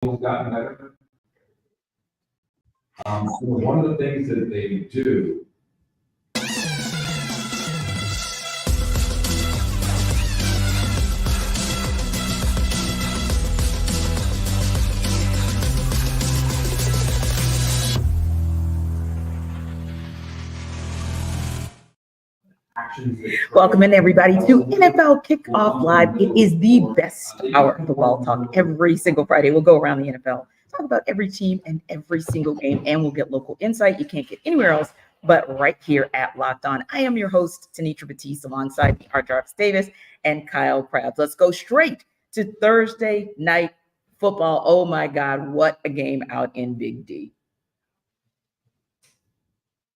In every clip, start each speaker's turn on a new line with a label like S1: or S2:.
S1: gotten better. One of the things that they do.
S2: Welcome in, everybody, to NFL Kickoff Live. It is the best hour of football talk every single Friday. We'll go around the NFL, talk about every team and every single game, and we'll get local insight you can't get anywhere else but right here at Locked On. I am your host, Tanitra Batiste, alongside me are Jarvis Davis and Kyle Krabs. Let's go straight to Thursday night football. Oh, my God, what a game out in Big D.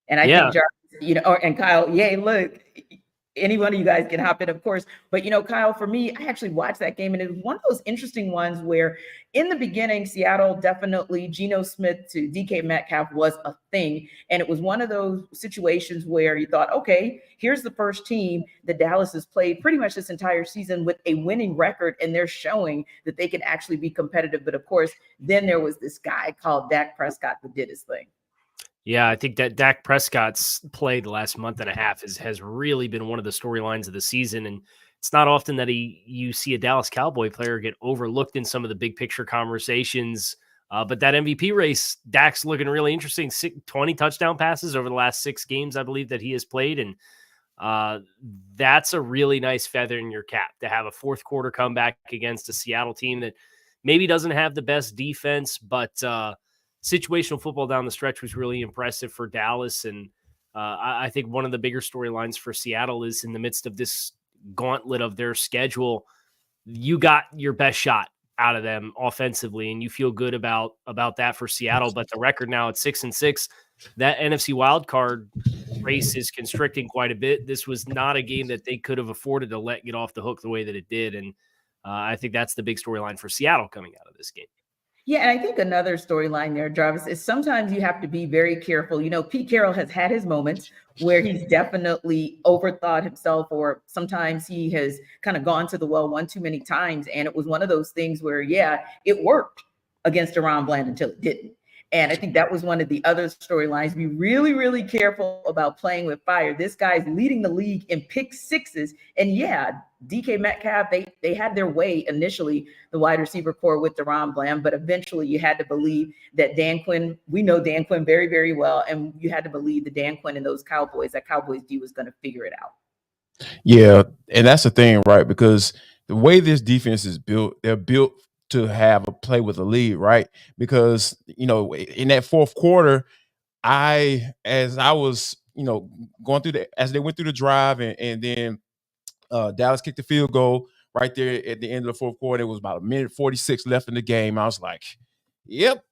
S2: And I think Jarvis, and Kyle, yay, look, any one of you guys can hop in, of course. But, Kyle, for me, I actually watched that game, and it was one of those interesting ones where in the beginning, Seattle definitely, Geno Smith to DK Metcalf was a thing. And it was one of those situations where you thought, okay, here's the first team that Dallas has played pretty much this entire season with a winning record, and they're showing that they can actually be competitive. But, of course, then there was this guy called Dak Prescott that did his thing.
S3: Yeah, I think that Dak Prescott's play the last month and a half has really been one of the storylines of the season. And it's not often that you see a Dallas Cowboy player get overlooked in some of the big picture conversations. But that MVP race, Dak's looking really interesting. 20 touchdown passes over the last 6 games, I believe, that he has played. And that's a really nice feather in your cap to have a fourth quarter comeback against a Seattle team that maybe doesn't have the best defense, but situational football down the stretch was really impressive for Dallas. And I think one of the bigger storylines for Seattle is in the midst of this gauntlet of their schedule, you got your best shot out of them offensively, and you feel good about that for Seattle. But the record now at 6-6, that NFC wildcard race is constricting quite a bit. This was not a game that they could have afforded to let get off the hook the way that it did. And I think that's the big storyline for Seattle coming out of this game.
S2: Yeah, and I think another storyline there, Jarvis, is sometimes you have to be very careful. Pete Carroll has had his moments where he's definitely overthought himself, or sometimes he has kind of gone to the well one too many times. And it was one of those things where, yeah, it worked against Deron Bland until it didn't. And I think that was one of the other storylines. Be really, really careful about playing with fire. This guy's leading the league in pick sixes. And yeah, DK Metcalf, they had their way initially, the wide receiver core with Deron Bland, but eventually you had to believe that Dan Quinn, we know Dan Quinn very, very well, and you had to believe that Dan Quinn and those Cowboys, that Cowboys D was going to figure it out.
S4: Yeah, and that's the thing, right? Because the way this defense is built, they're built to have a play with a lead, right? Because, in that fourth quarter, as I was, going through as they went through the drive and then Dallas kicked the field goal right there at the end of the fourth quarter. It was about 1:46 left in the game. I was like, yep,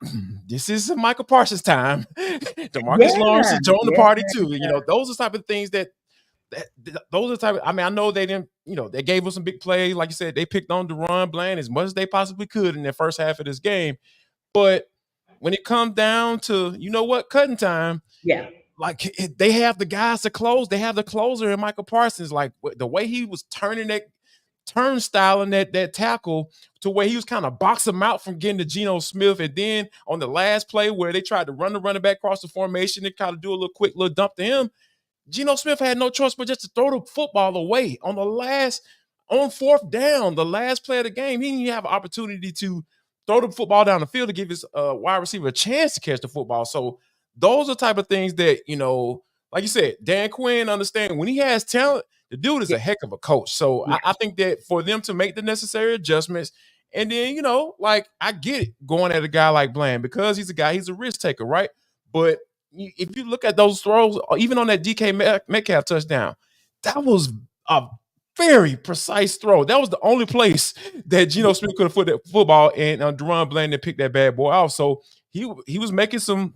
S4: this is Michael Parsons time. DeMarcus Lawrence is joining the party too. Those are the type of things those are the type of, I know they didn't, they gave us some big plays. Like you said, they picked on Deron Bland as much as they possibly could in the first half of this game. But when it comes down to, cutting time,
S2: yeah,
S4: like they have the guys to close. They have the closer in Michael Parsons. Like the way he was turning that turnstile and that tackle to where he was kind of boxing him out from getting to Geno Smith. And then on the last play where they tried to run the running back across the formation and kind of do a quick little dump to him, Geno Smith had no choice but just to throw the football away on fourth down, the last play of the game. He didn't even have an opportunity to throw the football down the field to give his wide receiver a chance to catch the football. So those are the type of things that, like you said, Dan Quinn understands when he has talent, the dude is a heck of a coach. So yeah. I think that for them to make the necessary adjustments, and then, I get it going at a guy like Bland because he's a risk taker, right? But if you look at those throws, even on that DK Metcalf touchdown, that was a very precise throw. That was the only place that Geno Smith could have put that football, and Deron Bland picked that bad boy off. So he was making some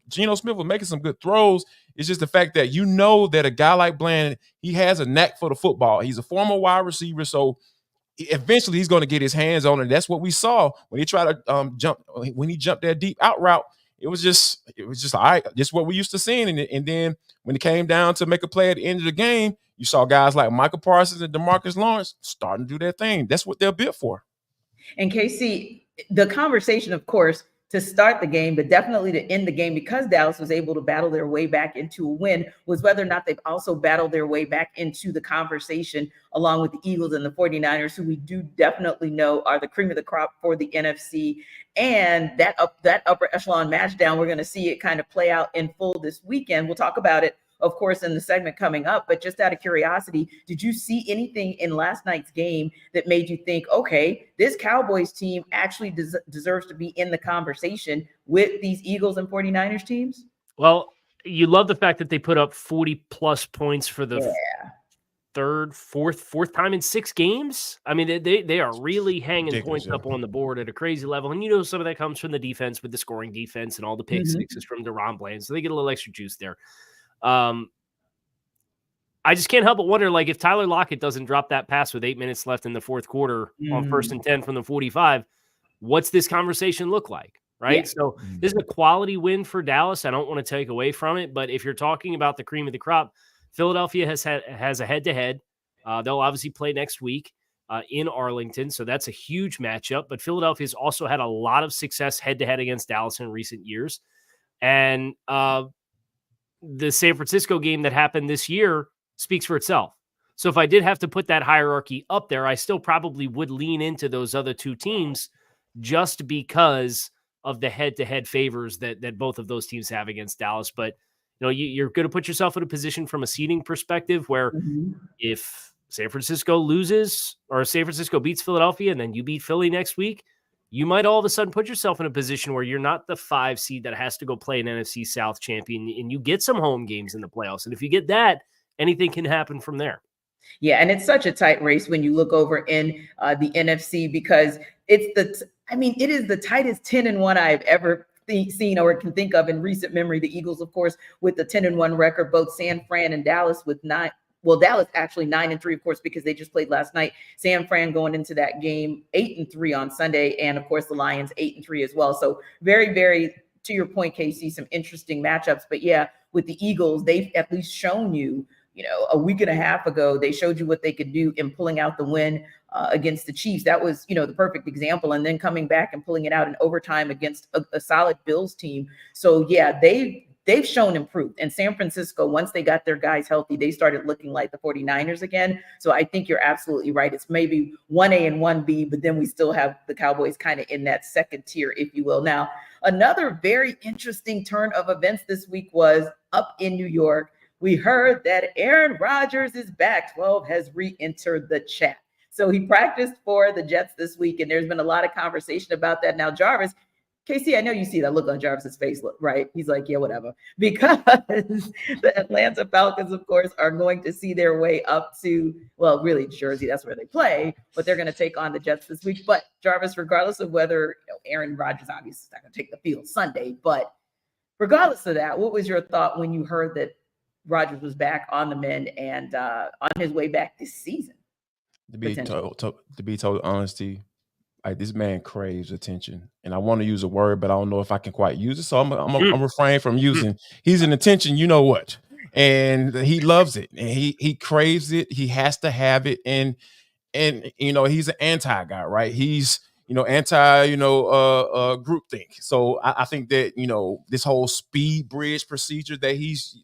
S4: Geno Smith was making some good throws. It's just the fact that that a guy like Bland, he has a knack for the football. He's a former wide receiver, so eventually he's going to get his hands on it. That's what we saw when he tried to jumped that deep out route. It was just all right, just what we used to seeing. And then when it came down to make a play at the end of the game, you saw guys like Michael Parsons and DeMarcus Lawrence starting to do their thing. That's what they're built for.
S2: And KC, the conversation, of course, to start the game, but definitely to end the game, because Dallas was able to battle their way back into a win, was whether or not they've also battled their way back into the conversation along with the Eagles and the 49ers, who we do definitely know are the cream of the crop for the NFC. And that upper echelon match down, we're going to see it kind of play out in full this weekend. We'll talk about it, of course, in the segment coming up. But just out of curiosity, did you see anything in last night's game that made you think, okay, this Cowboys team actually deserves to be in the conversation with these Eagles and 49ers teams?
S3: Well, you love the fact that they put up 40+ points for the fourth time in 6 games. I mean, they are really hanging points up on the board at a crazy level. And, some of that comes from the defense with the scoring defense and all the pick sixes from DeRon Bland. So they get a little extra juice there. I just can't help but wonder, like, if Tyler Lockett doesn't drop that pass with 8 minutes left in the fourth quarter on 1st and 10 from the 45, what's this conversation look like? Right. Yeah. So this is a quality win for Dallas. I don't want to take away from it, but if you're talking about the cream of the crop, Philadelphia has a head-to-head. They'll obviously play next week in Arlington, so that's a huge matchup. But Philadelphia's also had a lot of success head-to-head against Dallas in recent years. And the San Francisco game that happened this year speaks for itself. So if I did have to put that hierarchy up there, I still probably would lean into those other two teams just because of the head-to-head favors that both of those teams have against Dallas. But you're going to put yourself in a position from a seeding perspective where if San Francisco loses or San Francisco beats Philadelphia and then you beat Philly next week, you might all of a sudden put yourself in a position where you're not the 5 seed that has to go play an NFC South champion, and you get some home games in the playoffs. And if you get that, anything can happen from there.
S2: Yeah, and it's such a tight race when you look over in the NFC, because it is the tightest 10-1 I've ever seen or can think of in recent memory. The Eagles, of course, with the 10-1 record, both San Fran and Dallas with 9. Well, Dallas actually 9-3, of course, because they just played last night. San Fran going into that game 8-3 on Sunday, and of course the Lions 8-3 as well. So very, very, to your point, KC, some interesting matchups. But yeah, with the Eagles, they've at least shown you, a week and a half ago, they showed you what they could do in pulling out the win against the Chiefs. That was, the perfect example. And then coming back and pulling it out in overtime against a solid Bills team. So yeah, they've shown improved. And San Francisco, once they got their guys healthy, they started looking like the 49ers again. So I think you're absolutely right. It's maybe 1A and 1B, but then we still have the Cowboys kind of in that second tier, if you will. Now, another very interesting turn of events this week was up in New York. We heard that Aaron Rodgers is back. 12 has re-entered the chat. So he practiced for the Jets this week, and there's been a lot of conversation about that. Now, Jarvis, KC, I know you see that look on Jarvis's face, right? He's like, yeah, whatever. Because the Atlanta Falcons, of course, are going to see their way up to, well, really Jersey, that's where they play, but they're going to take on the Jets this week. But Jarvis, regardless of whether Aaron Rodgers obviously is not going to take the field Sunday, but regardless of that, what was your thought when you heard that Rodgers was back on the mend and on his way back this season?
S4: To be total honesty, like, this man craves attention, and I want to use a word, but I don't know if I can quite use it, so I'm refrain from using. He's an attention, you know what, and he loves it, and he craves it. He has to have it, and he's an anti guy, right? He's anti groupthink. So I think that this whole speed bridge procedure that he's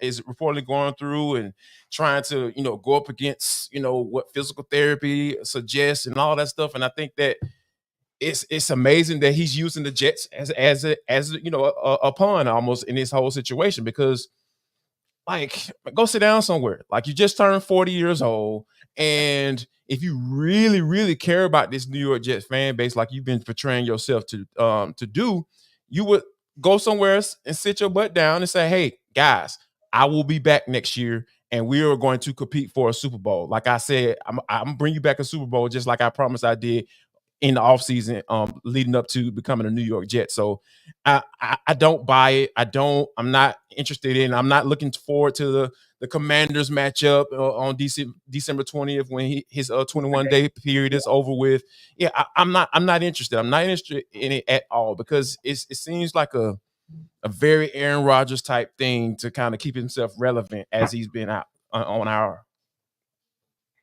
S4: is reportedly going through and trying to go up against what physical therapy suggests and all that stuff. And I think that it's amazing that he's using the Jets as a pawn almost in this whole situation, because, like, go sit down somewhere. Like, you just turned 40 years old, and if you really, really care about this New York Jets fan base, like you've been portraying yourself to do, you would go somewhere else and sit your butt down and say, hey, guys, I will be back next year, and we are going to compete for a Super Bowl. Like I said, I'm bring you back a Super Bowl, just like I promised I did in the offseason, leading up to becoming a New York Jet. So I don't buy it. I'm not interested in. I'm not looking forward to the Commanders matchup on December 20th when his 21-day period is over with. Yeah, I'm not interested. I'm not interested in it at all, because it seems like a very Aaron Rodgers type thing to kind of keep himself relevant as he's been out on our.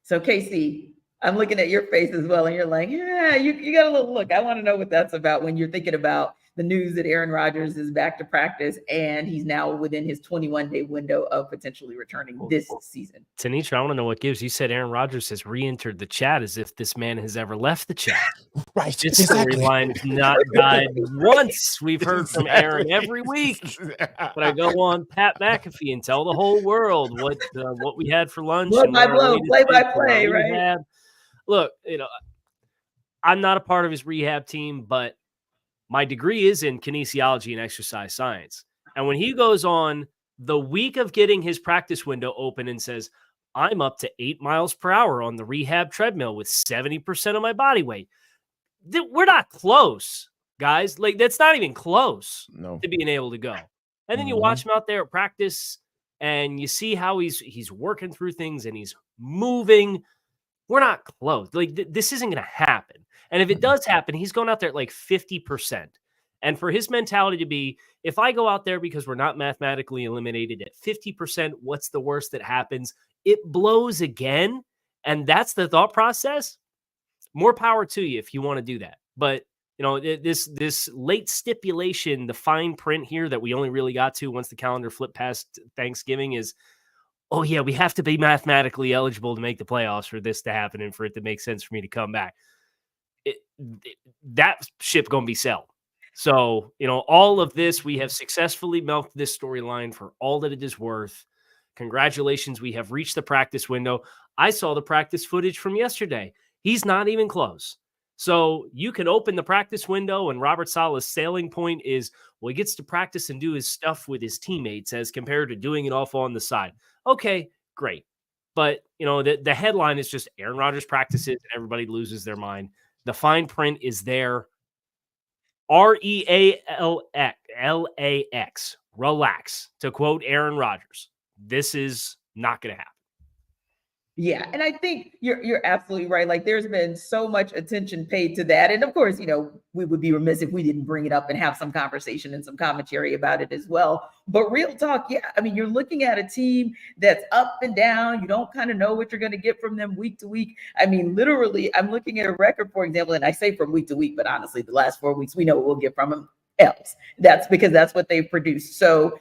S2: So, Casey, I'm looking at your face as well, and you're like, yeah, you got a little look. I want to know what that's about when you're thinking about the news that Aaron Rodgers is back to practice and he's now within his 21-day window of potentially returning this season.
S3: Tanisha, I want to know what gives. You said Aaron Rodgers has re-entered the chat as if this man has ever left the chat.
S4: Right.
S3: This
S4: Exactly.
S3: storyline's not died once. We've heard from Aaron every week. But I go on Pat McAfee and tell the whole world what we had for lunch.
S2: Blow
S3: and
S2: by
S3: where our
S2: blow,
S3: latest
S2: play by
S3: takes were,
S2: play,
S3: our
S2: right?
S3: rehab. Look, I'm not a part of his rehab team, but my degree is in kinesiology and exercise science. And when he goes on the week of getting his practice window open and says, I'm up to 8 miles per hour on the rehab treadmill with 70% of my body weight, we're not close, guys. Like, that's not even close to being able to go. And then you watch him out there at practice and you see how he's working through things and he's moving. We're not close. Like, this isn't going to happen. And if it does happen, he's going out there at like 50%. And for his mentality to be, if I go out there because we're not mathematically eliminated at 50%, what's the worst that happens? It blows again. And that's the thought process. More power to you if you want to do that. But, this late stipulation, the fine print here that we only really got to once the calendar flipped past Thanksgiving is, oh, yeah, we have to be mathematically eligible to make the playoffs for this to happen and for it to make sense for me to come back. That ship going to be sailed. So, all of this, we have successfully milked this storyline for all that it is worth. Congratulations. We have reached the practice window. I saw the practice footage from yesterday. He's not even close. So you can open the practice window and Robert Saleh's sailing point is, well, he gets to practice and do his stuff with his teammates as compared to doing it off on the side. Okay, great. But, the headline is just Aaron Rodgers practices and everybody loses their mind. The fine print is there. REALAX, relax, to quote Aaron Rodgers. This is not going to happen.
S2: Yeah, and I think you're absolutely right. Like, there's been so much attention paid to that. And of course, we would be remiss if we didn't bring it up and have some conversation and some commentary about it as well. But real talk, yeah, I mean, you're looking at a team that's up and down. You don't kind of know what you're going to get from them week to week. I mean, literally, I'm looking at a record, for example, and I say from week to week, but honestly, the last 4 weeks, we know what we'll get from them else. That's because that's what they've produced. So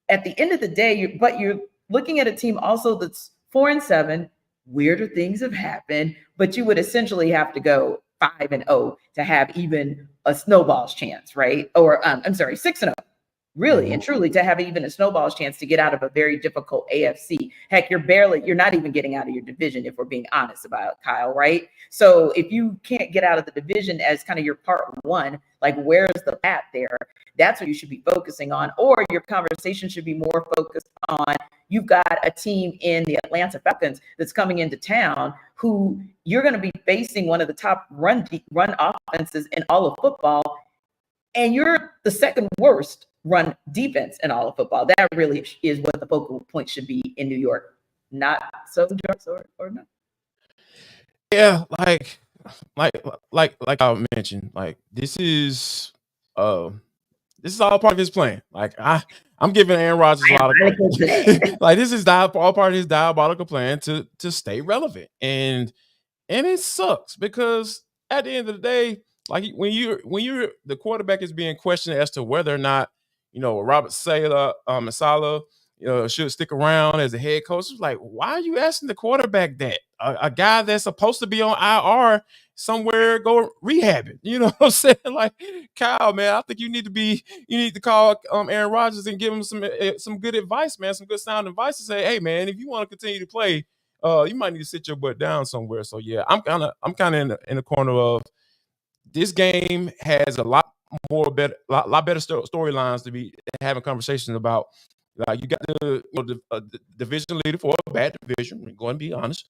S2: at the end of the day, you're looking at a team also that's 4-7. Weirder things have happened, but you would essentially have to go 5-0 to have even a snowball's chance, right? Or 6-0, really and truly, to have even a snowball's chance to get out of a very difficult AFC. Heck, you're not even getting out of your division, if we're being honest about it, Kyle, right? So if you can't get out of the division as kind of your part one, like, where's the path there? That's what you should be focusing on. Or your conversation should be more focused on, you've got a team in the Atlanta Falcons that's coming into town who you're going to be facing one of the top run offenses in all of football. And you're the second worst run defense in all of football. That really is what the focal point should be in New York. Not so, or not.
S4: Yeah, like I mentioned, like, this is all part of his plan. Like, I'm giving Aaron Rodgers a lot of credit. Like, this is all part of his diabolical plan to stay relevant, and it sucks because at the end of the day, like, when you're the quarterback is being questioned as to whether or not Robert Saleh, should stick around as a head coach. It's like, why are you asking the quarterback that? A guy that's supposed to be on IR somewhere, go rehab it. You know what I'm saying? Like, Kyle, man, I think you need to call Aaron Rodgers and give him some good advice, man, some good sound advice to say, hey, man, if you want to continue to play, you might need to sit your butt down somewhere. So yeah, I'm kind of in the corner of this game has a lot better storylines to be having conversations about. Like, you got the division leader for a bad division, we're going to be honest,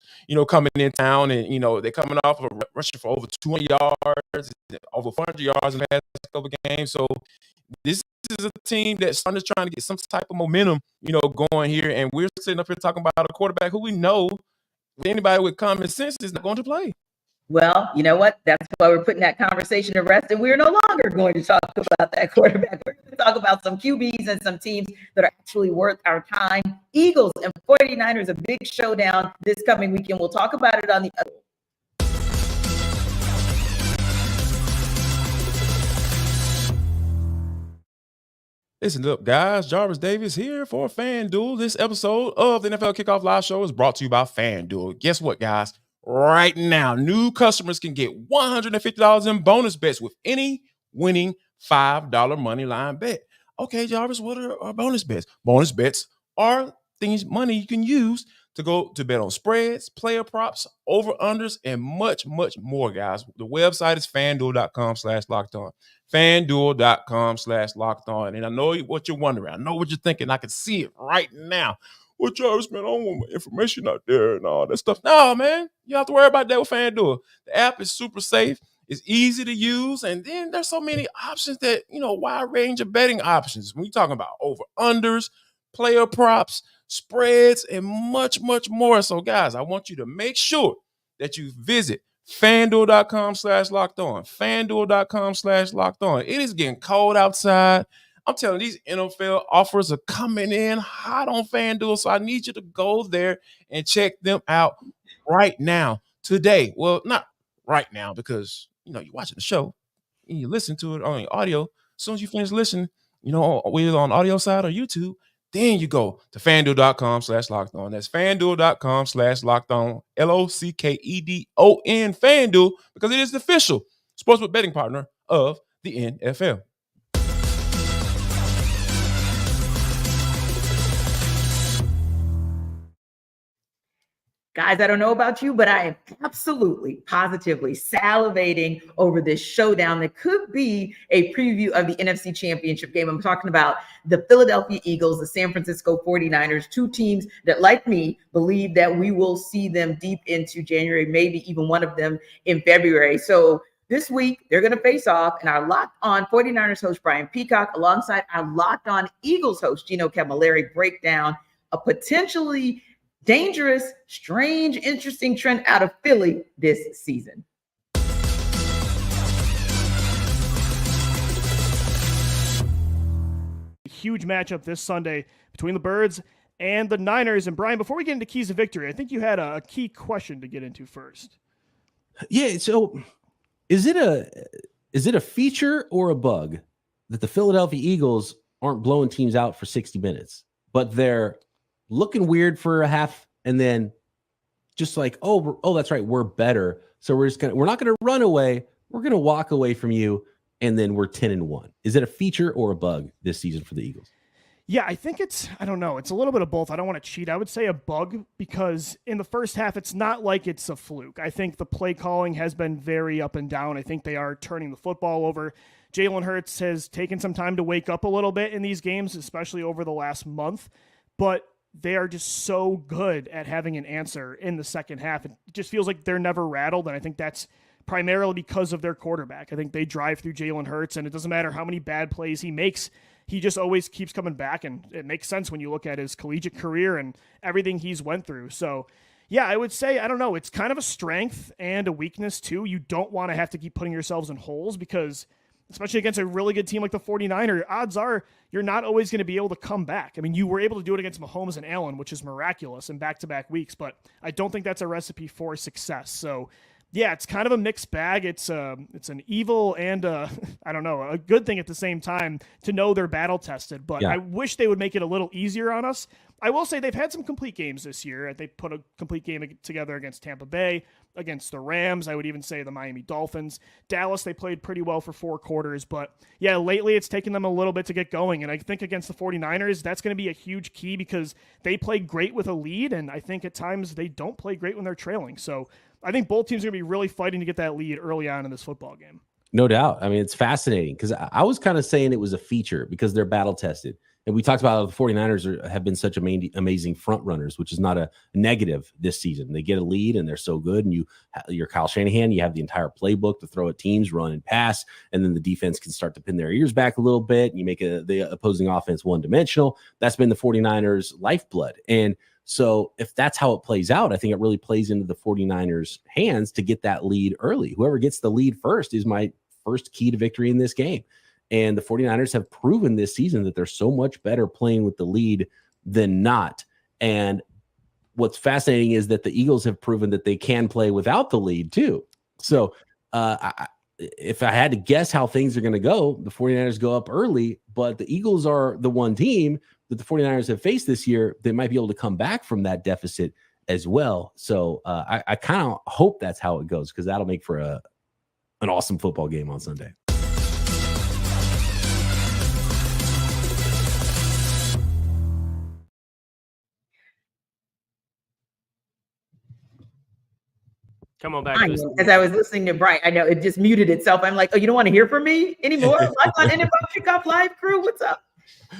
S4: coming in town, and, they're coming off of rushing for over 200 yards, over 400 yards in the past couple of games. So this is a team that's trying to get some type of momentum, going here. And we're sitting up here talking about a quarterback who we know anybody with common sense is not going to play.
S2: Well, you know what? That's why we're putting that conversation to rest, and we're no longer going to talk about that quarterback. We're going to talk about some QBs and some teams that are actually worth our time. Eagles and 49ers, a big showdown this coming weekend. We'll talk about it on the other.
S4: Listen up, guys. Jarvis Davis here for FanDuel. This episode of the NFL Kickoff Live Show is brought to you by FanDuel. Guess what, guys? Right now, new customers can get $150 in bonus bets with any winning $5 money line bet. Okay, Jarvis, what are bonus bets? Bonus bets are money you can use to go to bet on spreads, player props, over-unders, and much, much more, guys. The website is fanduel.com/lockedon. FanDuel.com/locked-on. And I know what you're wondering. I know what you're thinking. I can see it right now. Well, Jarvis, man, I don't want my information out there and all that stuff. No, man, you don't have to worry about that with FanDuel. The app is super safe. It's easy to use. And then there's so many options that, wide range of betting options. When you're talking about over-unders, player props, spreads, and much, much more. So, guys, I want you to make sure that you visit FanDuel.com/locked-on. FanDuel.com/locked-on. It is getting cold outside. I'm telling you, these NFL offers are coming in hot on FanDuel. So I need you to go there and check them out right now, today. Well, not right now because, you're watching the show and you listen to it on your audio. As soon as you finish listening, whether on audio side or YouTube, then you go to FanDuel.com/locked-on. That's FanDuel.com/locked-on. LOCKEDON. FanDuel, because it is the official sportsbook betting partner of the NFL.
S2: Guys, I don't know about you, but I am absolutely, positively salivating over this showdown that could be a preview of the NFC Championship game. I'm talking about the Philadelphia Eagles, the San Francisco 49ers, two teams that, like me, believe that we will see them deep into January, maybe even one of them in February. So this week, they're going to face off, and our Locked On 49ers host, Brian Peacock, alongside our Locked On Eagles host, Gino Camilleri, break down a potentially dangerous, strange, interesting trend out of Philly this season.
S5: Huge matchup this Sunday between the Birds and the Niners. And Brian, before we get into keys of victory, I think you had a key question to get into first.
S6: Yeah. So is it a feature or a bug that the Philadelphia Eagles aren't blowing teams out for 60 minutes, but they're looking weird for a half and then just like, oh, that's right, we're better. So we're not going to run away. We're going to walk away from you. And then we're 10-1. Is it a feature or a bug this season for the Eagles?
S5: Yeah, I think I don't know. It's a little bit of both. I don't want to cheat. I would say a bug because in the first half, it's not like it's a fluke. I think the play calling has been very up and down. I think they are turning the football over. Jalen Hurts has taken some time to wake up a little bit in these games, especially over the last month. But they are just so good at having an answer in the second half. It just feels like they're never rattled, and I think that's primarily because of their quarterback. I think they drive through Jalen Hurts, and it doesn't matter how many bad plays he makes. He just always keeps coming back, and it makes sense when you look at his collegiate career and everything he's went through. So, yeah, I would say, I don't know, it's kind of a strength and a weakness, too. You don't want to have to keep putting yourselves in holes because, especially against a really good team like the 49ers, odds are you're not always going to be able to come back. I mean, you were able to do it against Mahomes and Allen, which is miraculous in back-to-back weeks, but I don't think that's a recipe for success. So, yeah, it's kind of a mixed bag. It's an evil and I don't know, a good thing at the same time to know they're battle tested. But yeah. I wish they would make it a little easier on us. I will say they've had some complete games this year. They put a complete game together against Tampa Bay, against the Rams. I would even say the Miami Dolphins. Dallas, they played pretty well for 4 quarters. But yeah, lately it's taken them a little bit to get going. And I think against the 49ers, that's going to be a huge key because they play great with a lead. And I think at times they don't play great when they're trailing. So I think both teams are going to be really fighting to get that lead early on in this football game.
S6: No doubt. I mean, it's fascinating because I was kind of saying it was a feature because they're battle tested. And we talked about how the 49ers have been such amazing front runners, which is not a negative this season. They get a lead and they're so good. And you're Kyle Shanahan. You have the entire playbook to throw at teams, run and pass. And then the defense can start to pin their ears back a little bit. And you make the opposing offense one-dimensional. That's been the 49ers' lifeblood. And so if that's how it plays out, I think it really plays into the 49ers' hands to get that lead early. Whoever gets the lead first is my first key to victory in this game. And the 49ers have proven this season that they're so much better playing with the lead than not. And what's fascinating is that the Eagles have proven that they can play without the lead too. So if I had to guess how things are going to go, the 49ers go up early, but the Eagles are the one team that the 49ers have faced this year. They might be able to come back from that deficit as well. So I kind of hope that's how it goes, because that'll make for an awesome football game on Sunday.
S3: Come on back.
S2: As I was listening to Brian, I know it just muted itself. I'm like, oh, you don't want to hear from me anymore? Live on NFL Kickoff Live crew, what's up?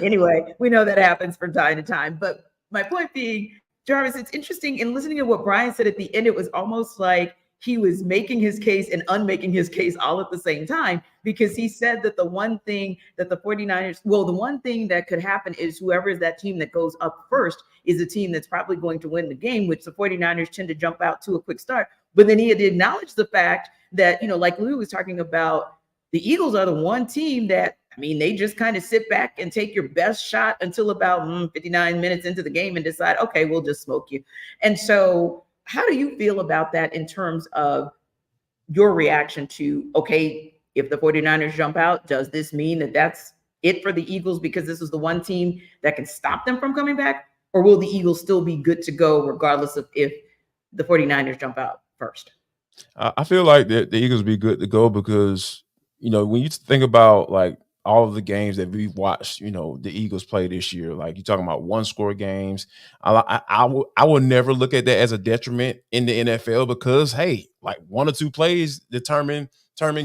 S2: Anyway, we know that happens from time to time. But my point being, Jarvis, it's interesting in listening to what Brian said at the end. It was almost like he was making his case and unmaking his case all at the same time, because he said that the one thing that the 49ers, the one thing that could happen is whoever is that team that goes up first is a team that's probably going to win the game, which the 49ers tend to jump out to a quick start. But then he had acknowledged the fact that, like Lou was talking about, the Eagles are the one team that, they just kind of sit back and take your best shot until about 59 minutes into the game and decide, okay, we'll just smoke you. And so how do you feel about that in terms of your reaction to, okay, if the 49ers jump out, does this mean that that's it for the Eagles because this is the one team that can stop them from coming back? Or will the Eagles still be good to go regardless of if the 49ers jump out first?
S4: I feel like the Eagles be good to go because, when you think about like all of the games that we've watched, the Eagles play this year, like you're talking about one-score games. I will never look at that as a detriment in the NFL because, hey, like one or two plays determine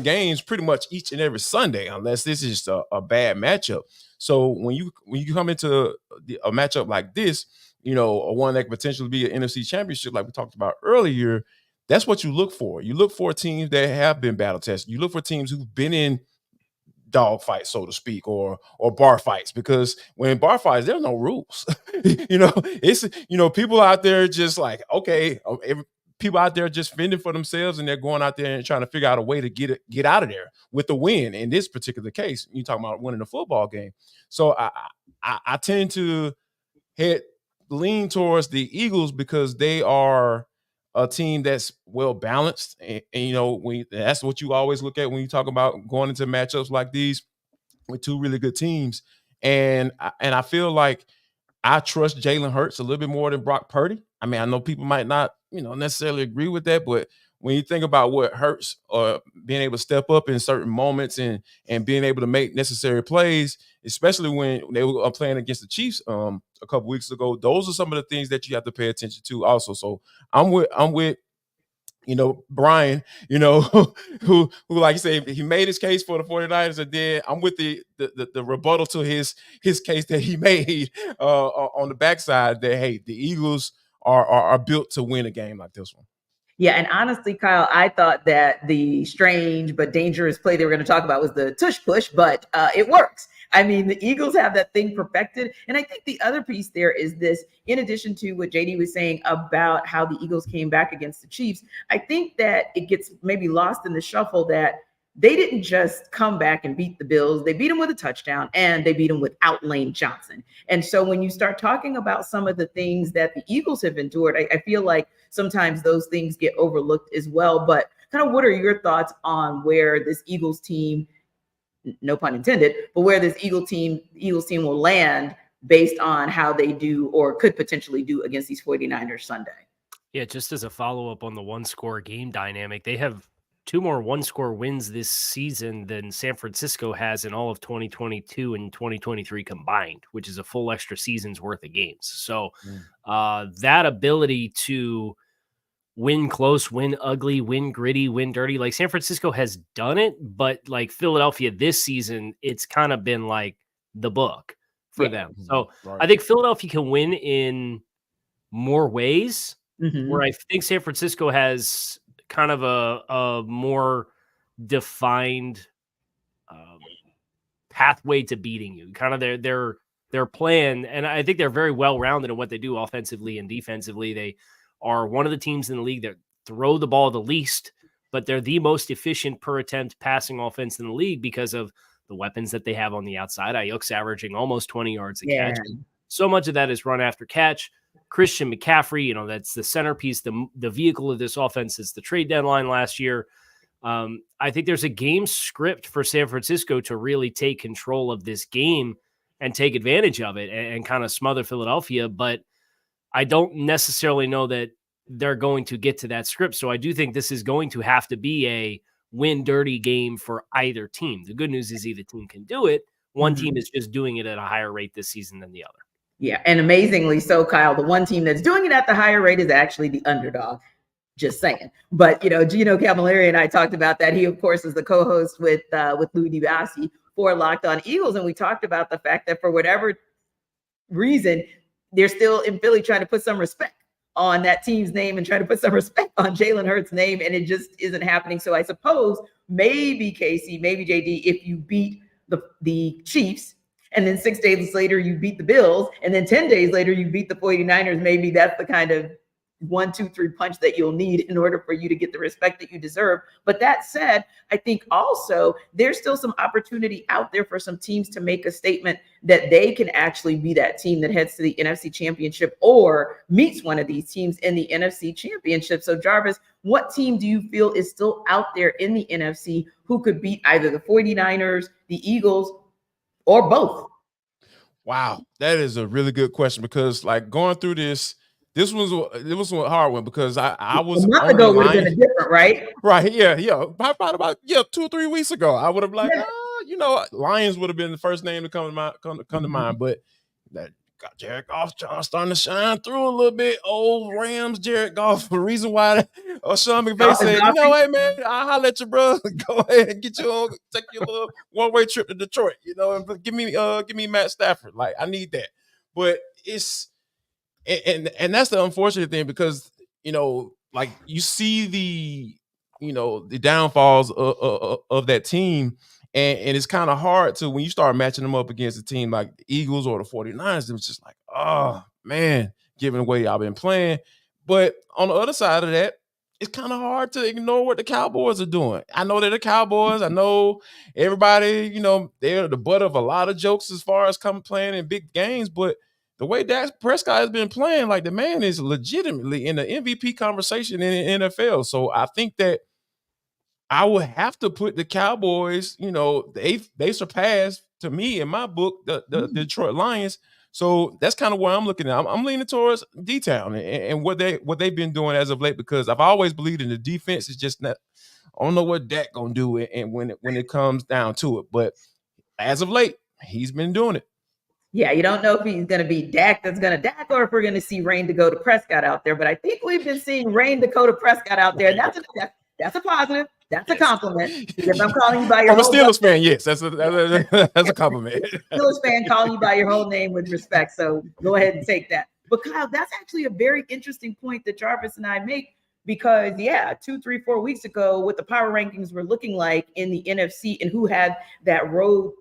S4: games pretty much each and every Sunday, unless this is just a bad matchup. So when you come into a matchup like this, a one that could potentially be an NFC championship, like we talked about earlier, that's what you look for. You look for teams that have been battle tested. You look for teams who've been in dog fights, so to speak, or bar fights, because when in bar fights, there's no rules. It's people out there just like, okay, people out there just fending for themselves, and they're going out there and trying to figure out a way to get out of there with the win. In this particular case, you talking about winning a football game. So I tend to lean towards the Eagles because they are a team that's well balanced, and that's what you always look at when you talk about going into matchups like these with two really good teams. And I feel like I trust Jalen Hurts a little bit more than Brock Purdy. I know people might not necessarily agree with that, but when you think about what Hurts being able to step up in certain moments and being able to make necessary plays, especially when they were playing against the Chiefs a couple weeks ago, those are some of the things that you have to pay attention to also. So I'm with Brian, who like you say, he made his case for the 49ers, and then I'm with the rebuttal to his case that he made on the backside that, hey, the Eagles are built to win a game like this one.
S2: Yeah, and honestly, Kyle, I thought that the strange but dangerous play they were going to talk about was the tush push, but it works. The Eagles have that thing perfected. And I think the other piece there is this, in addition to what JD was saying about how the Eagles came back against the Chiefs, I think that it gets maybe lost in the shuffle that they didn't just come back and beat the Bills. They beat them with a touchdown, and they beat them without Lane Johnson. And so when you start talking about some of the things that the Eagles have endured, I feel like sometimes those things get overlooked as well. But kind of what are your thoughts on where this Eagles team, no pun intended, but where this Eagles team will land based on how they do or could potentially do against these 49ers Sunday?
S3: Yeah, just as a follow-up on the one-score game dynamic, they have two more one-score wins this season than San Francisco has in all of 2022 and 2023 combined, which is a full extra season's worth of games. So that ability to win close, win ugly, win gritty, win dirty, like San Francisco has done it, but like Philadelphia this season, it's kind of been like the book for them. So I think Philadelphia can win in more ways, where I think San Francisco has kind of a more defined pathway to beating you, kind of their plan. And I think they're very well-rounded in what they do offensively and defensively. They are one of the teams in the league that throw the ball the least, but they're the most efficient per attempt passing offense in the league because of the weapons that they have on the outside. Ayuk's averaging almost 20 yards a catch. So much of that is run after catch. Christian McCaffrey, that's the centerpiece, the vehicle of this offense is the trade deadline last year. I think there's a game script for San Francisco to really take control of this game and take advantage of it and kind of smother Philadelphia. But I don't necessarily know that they're going to get to that script. So I do think this is going to have to be a win dirty game for either team. The good news is either team can do it. One team is just doing it at a higher rate this season than the other.
S2: Yeah, and amazingly so, Kyle, the one team that's doing it at the higher rate is actually the underdog. Just saying. But, Gino Camilleri and I talked about that. He, of course, is the co-host with Louis DiBiase for Locked On Eagles. And we talked about the fact that for whatever reason, they're still in Philly trying to put some respect on that team's name and trying to put some respect on Jalen Hurts' name. And it just isn't happening. So I suppose maybe Casey, maybe JD, if you beat the Chiefs, and then 6 days later you beat the Bills, and then 10 days later you beat the 49ers, maybe that's the kind of 1, 2, 3 punch that you'll need in order for you to get the respect that you deserve. But that said, I think also there's still some opportunity out there for some teams to make a statement that they can actually be that team that heads to the NFC Championship or meets one of these teams in the NFC Championship. So Jarvis, what team do you feel is still out there in the NFC who could beat either the 49ers, the Eagles, or both?
S4: Wow, that is a really good question, because like going through this was a hard one, because I was
S2: a month ago would have been a different, right?
S4: Right, yeah. About 2 or 3 weeks ago, I would have Lions would have been the first name to come to mind, but that got Jared Goff starting to shine through a little bit. Old Rams, Jared Goff. The reason why Sean McVay said, hey man, I'll let you, bro. Go ahead and get you on, take your little one-way trip to Detroit. And give me Matt Stafford. Like, I need that. But it's and that's the unfortunate thing, because like you see the downfalls of that team. And it's kind of hard to, when you start matching them up against a team like the Eagles or the 49ers, it was just like, oh, man, given the way y'all been playing. But on the other side of that, it's kind of hard to ignore what the Cowboys are doing. I know they're the Cowboys. I know everybody, they're the butt of a lot of jokes as far as playing in big games. But the way Dak Prescott has been playing, like, the man is legitimately in the MVP conversation in the NFL. So I think that I would have to put the Cowboys, they surpassed, to me, in my book, the Detroit Lions. So that's kind of where I'm looking at. I'm leaning towards D-Town and what they've been doing as of late, because I've always believed in the defense. It's just not, I don't know what Dak gonna do and when it comes down to it. But as of late, he's been doing it.
S2: Yeah, you don't know if he's going to be Dak that's going to Dak, or if we're going to see Rain Dakota Prescott out there. But I think we've been seeing Rain Dakota Prescott out there. That's a positive. That's a compliment. Because I'm calling you by your
S4: I'm a Steelers fan. Yes, that's a compliment.
S2: Steelers fan calling you by your whole name with respect. So go ahead and take that. But Kyle, that's actually a very interesting point that Jarvis and I make, because 2, 3, 4 weeks ago, what the power rankings were looking like in the NFC and who had that road,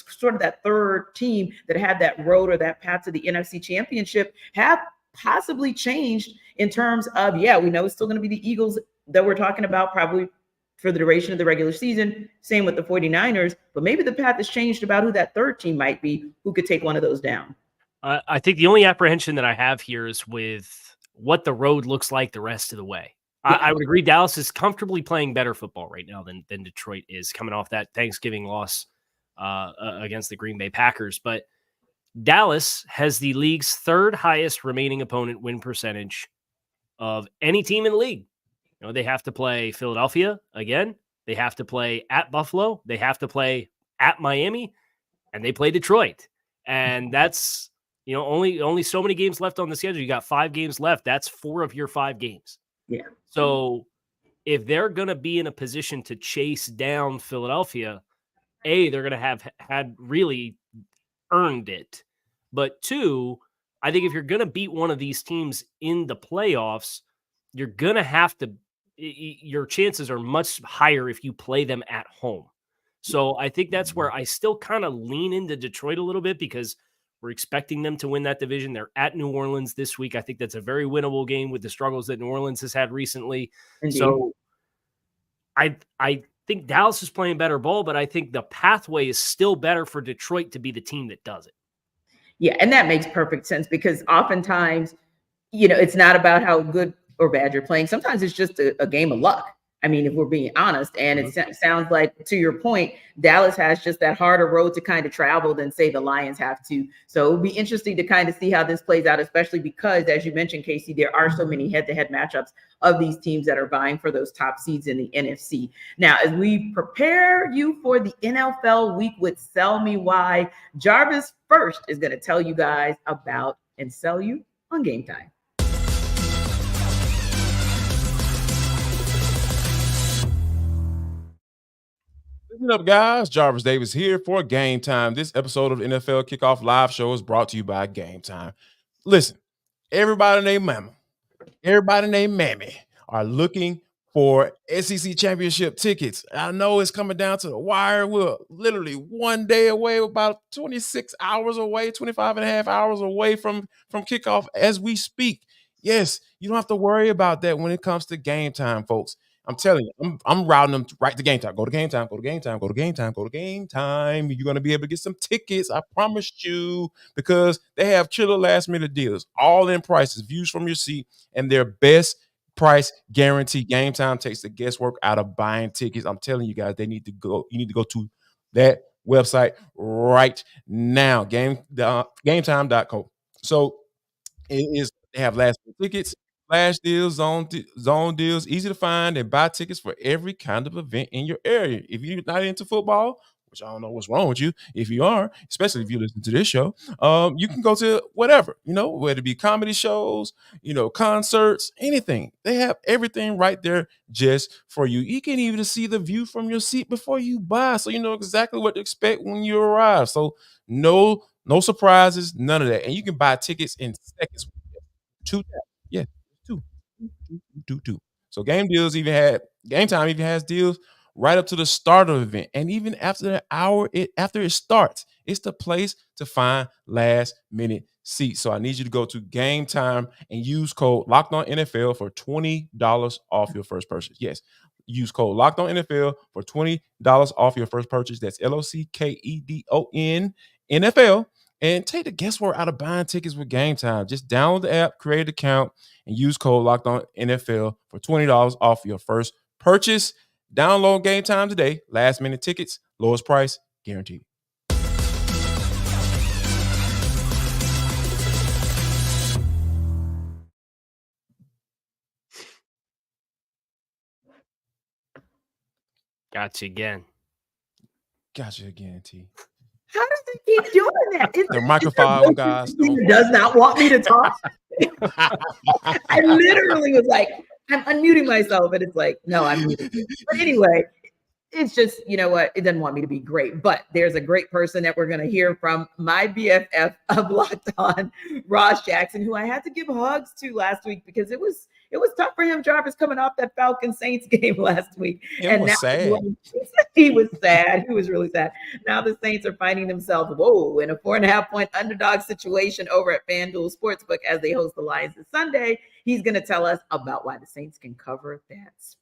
S2: sort of that third team that had that road or that path to the NFC Championship, have possibly changed in terms of, we know it's still going to be the Eagles that we're talking about probably for the duration of the regular season. Same with the 49ers, but maybe the path has changed about who that third team might be, who could take one of those down.
S3: I think the only apprehension that I have here is with what the road looks like the rest of the way. I would agree Dallas is comfortably playing better football right now than Detroit is, coming off that Thanksgiving loss against the Green Bay Packers. But Dallas has the league's third highest remaining opponent win percentage of any team in the league. They have to play Philadelphia again. They have to play at Buffalo. They have to play at Miami, and they play Detroit. And that's, only so many games left on the schedule. You got 5 games left. That's 4 of your 5 games.
S2: Yeah.
S3: So if they're going to be in a position to chase down Philadelphia, they're going to have had really earned it. But 2, I think if you're going to beat one of these teams in the playoffs, you're going to have to, your chances are much higher if you play them at home. So I think that's where I still kind of lean into Detroit a little bit, because we're expecting them to win that division. They're at New Orleans this week. I think that's a very winnable game with the struggles that New Orleans has had recently. Indeed. So I think Dallas is playing better ball, but I think the pathway is still better for Detroit to be the team that does it.
S2: Yeah, and that makes perfect sense, because oftentimes, it's not about how good or bad you're playing. Sometimes it's just a game of luck. I mean, if we're being honest, and it sounds like, to your point, Dallas has just that harder road to kind of travel than, say, the Lions have to. So it would be interesting to kind of see how this plays out, especially because, as you mentioned, Casey, there are so many head-to-head matchups of these teams that are vying for those top seeds in the NFC. Now, as we prepare you for the NFL week with Sell Me Why, Jarvis first is going to tell you guys about and sell you on Game Time.
S4: Listen up, guys. Jarvis Davis here for Game Time. This episode of the NFL Kickoff Live Show is brought to you by Game Time. Listen, everybody named Mama, everybody named Mammy are looking for SEC championship tickets. I know it's coming down to the wire. We're literally one day away, about 26 hours away, 25 and a half hours away from kickoff as we speak. Yes, you don't have to worry about that when it comes to Game Time, folks. I'm telling you, I'm routing them right to Game Time. Go to Game Time, go to Game Time, go to Game Time, go to Game Time. You're going to be able to get some tickets, I promised you, because they have killer last minute deals, all in prices, views from your seat, and their best price guarantee. Game Time takes the guesswork out of buying tickets. I'm telling you guys, you need to go to that website right now, gametime.co. So they have last minute tickets, flash deals, zone deals, easy to find and buy tickets for every kind of event in your area. If you're not into football, which I don't know what's wrong with you, if you are, especially if you listen to this show, you can go to whatever, whether it be comedy shows, concerts, anything. They have everything right there just for you. You can even see the view from your seat before you buy, so you know exactly what to expect when you arrive. So no surprises, none of that. And you can buy tickets in seconds. Two taps. Yeah, two. So Game Time even has deals right up to the start of the event, and even after the hour after it starts. It's the place to find last minute seats. So I need you to go to Game Time and use code LOCKEDONNFL for $20 off your first purchase. Yes, use code LOCKEDONNFL for $20 off your first purchase. That's LOCKEDON NFL. And take the guesswork out of buying tickets with Game Time. Just download the app, create an account, and use code LOCKEDONNFL for $20 off your first purchase. Download Game Time today. Last minute tickets, lowest price, guaranteed.
S3: Gotcha again.
S4: Gotcha again, T.
S2: How does it keep doing that?
S4: The microphone guys
S2: does not want me to talk. I literally was like, I'm unmuting myself, and it's like, no, I'm muted. But anyway, it's just, you know what? It doesn't want me to be great, but there's a great person that we're going to hear from, my BFF of Locked On, Ross Jackson, who I had to give hugs to last week because it was tough for him, Jarvis, coming off that Falcons Saints game last week.
S4: It was sad.
S2: He was sad. He was really sad. Now the Saints are finding themselves, in a 4.5-point underdog situation over at FanDuel Sportsbook as they host the Lions this Sunday. He's going to tell us about why the Saints can cover that spread.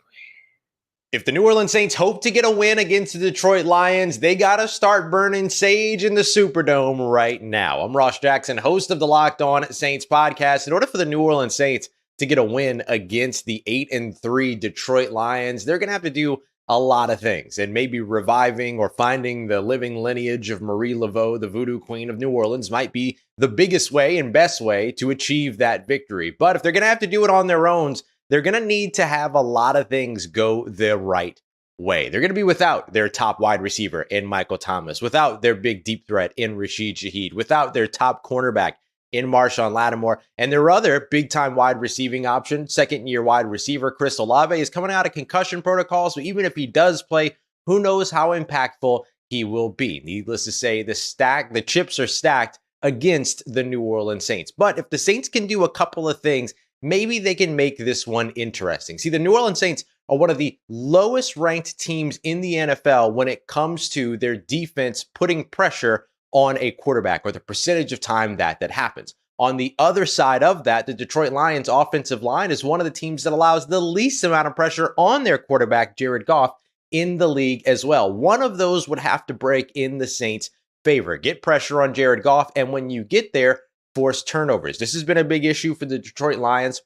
S7: If the New Orleans Saints hope to get a win against the Detroit Lions, they got to start burning sage in the Superdome right now. I'm Ross Jackson, host of the Locked On Saints podcast. In order for the New Orleans Saints to get a win against the 8-3 Detroit Lions, they're going to have to do a lot of things, and maybe reviving or finding the living lineage of Marie Laveau, the voodoo queen of New Orleans, might be the biggest way and best way to achieve that victory. But if they're going to have to do it on their own, they're going to need to have a lot of things go the right way. They're going to be without their top wide receiver in Michael Thomas, without their big deep threat in Rashid Shaheed, without their top cornerback in Marshawn Lattimore, and their other big-time wide receiving option, second-year wide receiver Chris Olave, is coming out of concussion protocol, so even if he does play, who knows how impactful he will be. Needless to say, the chips are stacked against the New Orleans Saints. But if the Saints can do a couple of things, maybe they can make this one interesting. See, the New Orleans Saints are one of the lowest ranked teams in the NFL when it comes to their defense putting pressure on a quarterback, or the percentage of time that happens. On the other side of that, the Detroit Lions offensive line is one of the teams that allows the least amount of pressure on their quarterback, Jared Goff, in the league as well. One of those would have to break in the Saints' favor. Get pressure on Jared Goff, and when you get there, force turnovers. This has been a big issue for the Detroit Lions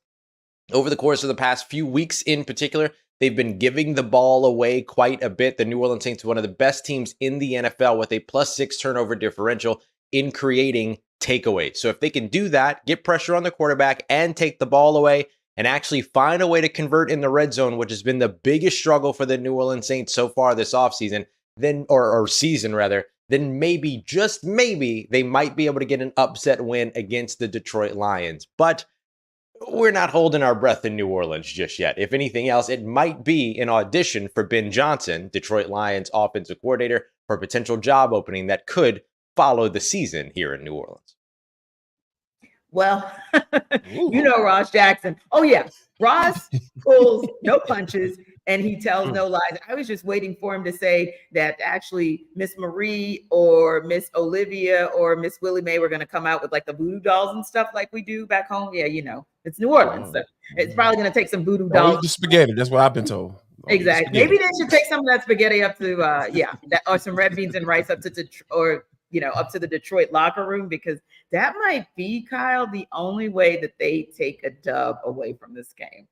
S7: over the course of the past few weeks in particular. They've been giving the ball away quite a bit. The New Orleans Saints are one of the best teams in the NFL with a +6 turnover differential in creating takeaways. So if they can do that, get pressure on the quarterback and take the ball away and actually find a way to convert in the red zone, which has been the biggest struggle for the New Orleans Saints so far this offseason, then or season rather, then maybe, just maybe, they might be able to get an upset win against the Detroit Lions. But we're not holding our breath in New Orleans just yet. If anything else, it might be an audition for Ben Johnson, Detroit Lions offensive coordinator, for a potential job opening that could follow the season here in New Orleans.
S2: Well, you know Ross Jackson. Oh, yeah. Ross pulls no punches and he tells no lies. I was just waiting for him to say that actually Miss Marie or Miss Olivia or Miss Willie Mae were going to come out with like the voodoo dolls and stuff like we do back home. Yeah, you know, it's New Orleans. So it's probably going to take some voodoo dolls.
S4: The spaghetti. That's what I've been told.
S2: Exactly. Maybe they should take some of that spaghetti up to, or some red beans and rice up to up to the Detroit locker room, because that might be, Kyle, the only way that they take a dub away from this game.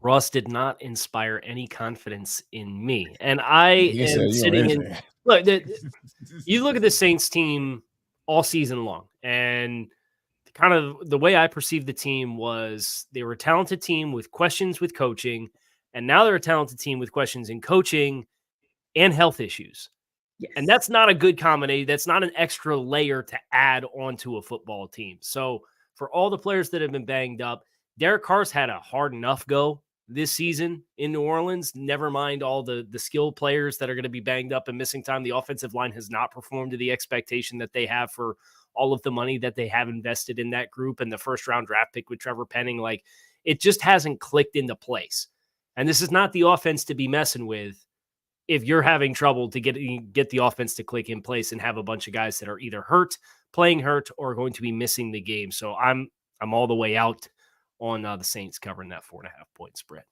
S3: Ross did not inspire any confidence in me. And I am sitting in – look, you look at the Saints team all season long, and kind of the way I perceived the team was they were a talented team with questions with coaching, and now they're a talented team with questions in coaching and health issues.
S2: Yes.
S3: And that's not a good combination. That's not an extra layer to add onto a football team. So for all the players that have been banged up, Derek Carr's had a hard enough go this season in New Orleans. Never mind all the skilled players that are going to be banged up and missing time. The offensive line has not performed to the expectation that they have for all of the money that they have invested in that group, and the first-round draft pick with Trevor Penning. Like, it just hasn't clicked into place. And this is not the offense to be messing with if you're having trouble to get the offense to click in place and have a bunch of guys that are either hurt, playing hurt, or going to be missing the game. So I'm all the way out on the Saints covering that 4.5-point spread.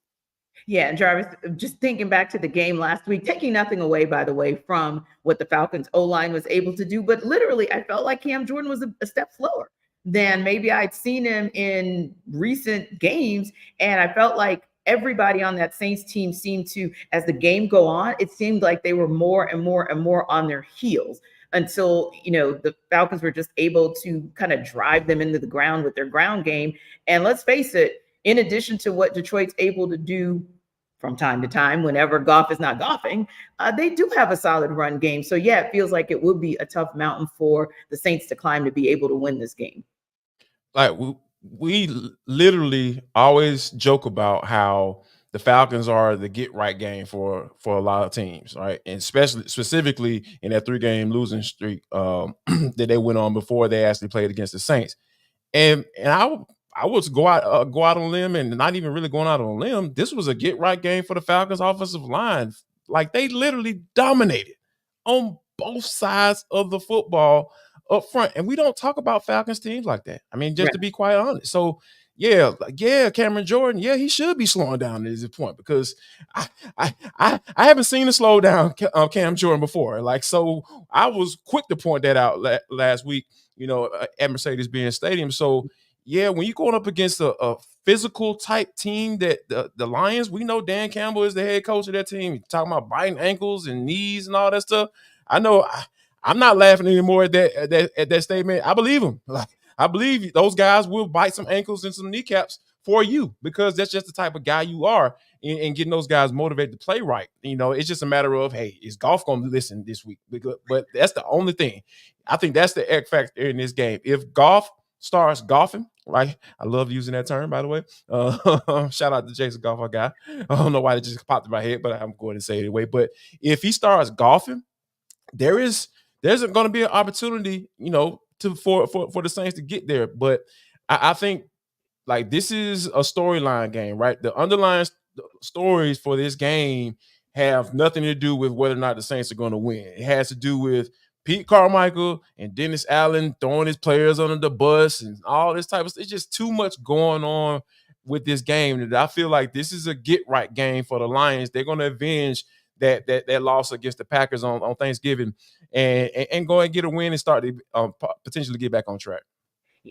S2: Yeah, and Jarvis, just thinking back to the game last week, taking nothing away, by the way, from what the Falcons O-line was able to do, but literally I felt like Cam Jordan was a step slower than maybe I'd seen him in recent games, and I felt like everybody on that Saints team seemed to, as the game go on, it seemed like they were more and more and more on their heels until, the Falcons were just able to kind of drive them into the ground with their ground game. And let's face it, in addition to what Detroit's able to do from time to time, whenever Goff is not golfing, they do have a solid run game. So yeah, it feels like it would be a tough mountain for the Saints to climb to be able to win this game.
S4: Like, we literally always joke about how the Falcons are the get right game for a lot of teams, right? And specifically in that 3-game losing streak that they went on before they actually played against the Saints. And I was go out on a limb, and not even really going out on a limb. This was a get right game for the Falcons offensive line. Like, they literally dominated on both sides of the football up front. And we don't talk about Falcons teams like that. I mean, just to be quite honest. So yeah, Cameron Jordan, he should be slowing down at this point, because I haven't seen a slow down Cam Jordan before. Like, so I was quick to point that out last week, at Mercedes-Benz Stadium. So yeah, when you're going up against a physical type team, that the Lions, we know Dan Campbell is the head coach of that team. You're talking about biting ankles and knees and all that stuff. I know I'm not laughing anymore at that statement. I believe him. Like, I believe those guys will bite some ankles and some kneecaps for you, because that's just the type of guy you are, and getting those guys motivated to play right. It's just a matter of, hey, is Goff going to listen this week? But that's the only thing. I think that's the X factor in this game. If Goff starts golfing, right? I love using that term, by the way. Shout out to Jason Goff, our guy. I don't know why it just popped in my head, but I'm going to say it anyway. But if he starts golfing, there's going to be an opportunity, for the Saints to get there. But I think, like, this is a storyline game, right? The underlying stories for this game have nothing to do with whether or not the Saints are going to win. It has to do with Pete Carmichael and Dennis Allen throwing his players under the bus and all this type of stuff. It's just too much going on with this game that I feel like this is a get-right game for the Lions. They're going to avenge that loss against the Packers on Thanksgiving and go and get a win and start to potentially get back on track.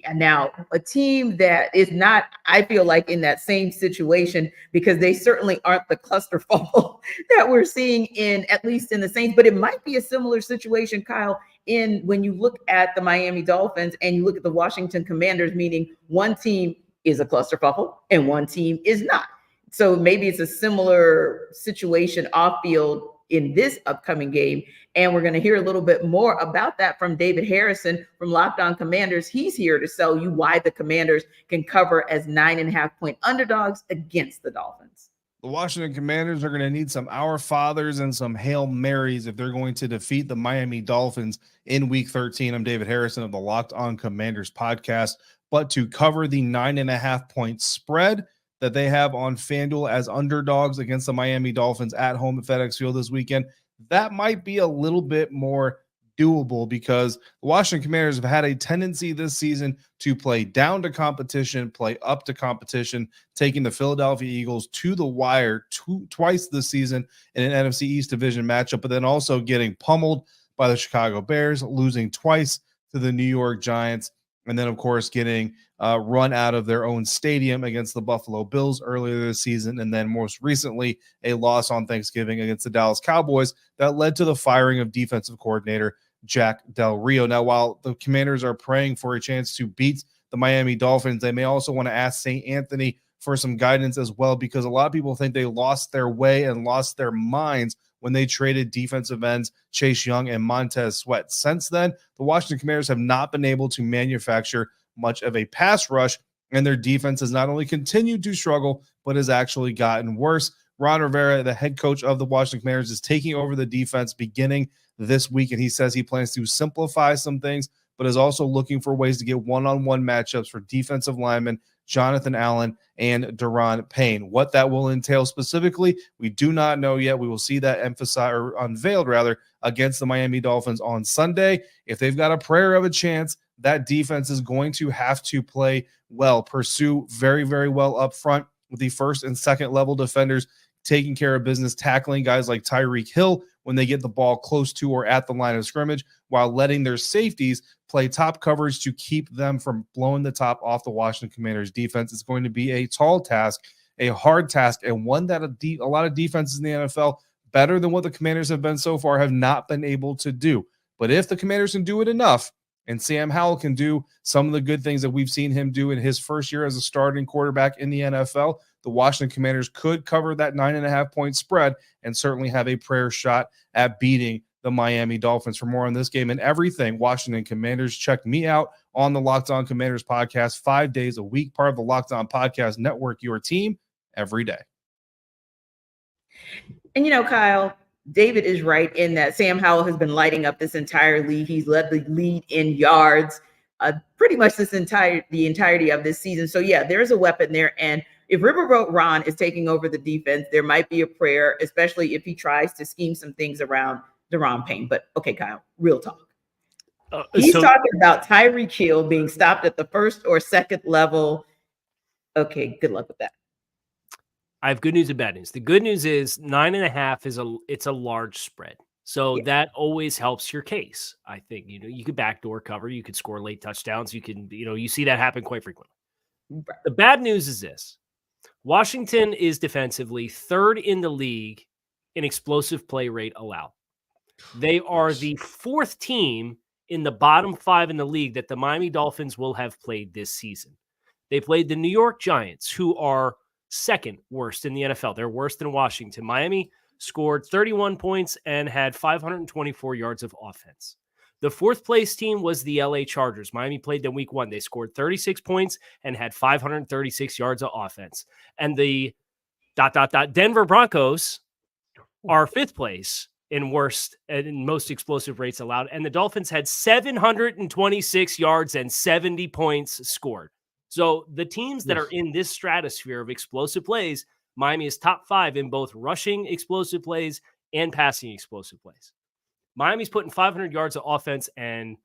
S2: And now, a team that is not, I feel like, in that same situation, because they certainly aren't the clusterfuck that we're seeing in, at least in the Saints, but it might be a similar situation, Kyle, in when you look at the Miami Dolphins and you look at the Washington Commanders, meaning one team is a clusterfuck and one team is not. So maybe it's a similar situation off field in this upcoming game. And we're going to hear a little bit more about that from David Harrison from Locked On Commanders. He's here to tell you why the Commanders can cover as 9.5-point underdogs against the Dolphins.
S8: The Washington Commanders are going to need some Our Fathers and some Hail Marys if they're going to defeat the Miami Dolphins in Week 13. I'm David Harrison of the Locked On Commanders podcast. But to cover the 9.5-point spread that they have on FanDuel as underdogs against the Miami Dolphins at home at FedEx Field this weekend, that might be a little bit more doable because the Washington Commanders have had a tendency this season to play down to competition, play up to competition, taking the Philadelphia Eagles to the wire twice this season in an NFC East division matchup, but then also getting pummeled by the Chicago Bears, losing twice to the New York Giants, and then, of course, getting run out of their own stadium against the Buffalo Bills earlier this season, and then most recently a loss on Thanksgiving against the Dallas Cowboys that led to the firing of defensive coordinator Jack Del Rio. Now, while the Commanders are praying for a chance to beat the Miami Dolphins, they may also want to ask St. Anthony for some guidance as well, because a lot of people think they lost their way and lost their minds when they traded defensive ends Chase Young and Montez Sweat. Since then, the Washington Commanders have not been able to manufacture much of a pass rush, and their defense has not only continued to struggle, but has actually gotten worse. Ron Rivera, the head coach of the Washington Commanders, is taking over the defense beginning this week, and he says he plans to simplify some things, but is also looking for ways to get one-on-one matchups for defensive linemen Jonathan Allen and Daron Payne. What that will entail specifically, we do not know yet. We will see that unveiled against the Miami Dolphins on Sunday. If they've got a prayer of a chance, that defense is going to have to play well, pursue very, very well up front with the first and second level defenders taking care of business, tackling guys like Tyreek Hill when they get the ball close to or at the line of scrimmage, while letting their safeties play top coverage to keep them from blowing the top off the Washington Commanders defense. It's going to be a tall task, a hard task, and one that a lot of defenses in the NFL, better than what the Commanders have been so far, have not been able to do. But if the Commanders can do it enough, and Sam Howell can do some of the good things that we've seen him do in his first year as a starting quarterback in the NFL, the Washington Commanders could cover that 9.5-point spread and certainly have a prayer shot at beating the Miami Dolphins. For more on this game and everything Washington Commanders, check me out on the Locked On Commanders podcast 5 days a week, part of the Locked On Podcast Network, your team every day.
S2: And, Kyle, David is right in that Sam Howell has been lighting up this entire league. He's led the lead in yards pretty much the entirety of this season. So, yeah, there's a weapon there. And if Riverboat Ron is taking over the defense, there might be a prayer, especially if he tries to scheme some things around Daron Payne. But, okay, Kyle, real talk. He's talking about Tyreek Hill being stopped at the first or second level. Okay, good luck with that.
S3: I have good news and bad news. The good news is 9.5 it's a large spread. So that always helps your case. I think, you could backdoor cover, you could score late touchdowns. You can, you see that happen quite frequently. The bad news is this: Washington is defensively third in the league in explosive play rate allowed. They are the fourth team in the bottom 5 in the league that the Miami Dolphins will have played this season. They played the New York Giants, who are second worst in the NFL. They're worse than Washington. Miami scored 31 points and had 524 yards of offense. The fourth place team was the LA Chargers. Miami played them week 1. They scored 36 points and had 536 yards of offense. And the Denver Broncos are fifth place in worst and most explosive rates allowed. And the Dolphins had 726 yards and 70 points scored. So the teams that are in this stratosphere of explosive plays, Miami is top 5 in both rushing explosive plays and passing explosive plays. Miami's putting 500 yards of offense and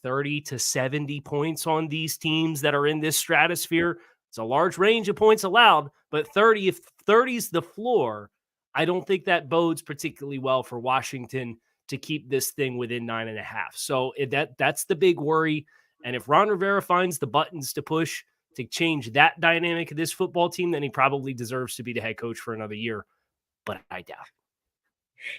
S3: 30 to 70 points on these teams that are in this stratosphere. It's a large range of points allowed, but 30, if 30 is the floor, I don't think that bodes particularly well for Washington to keep this thing within 9.5. So that's the big worry. And if Ron Rivera finds the buttons to push to change that dynamic of this football team, then he probably deserves to be the head coach for another year. But I doubt it.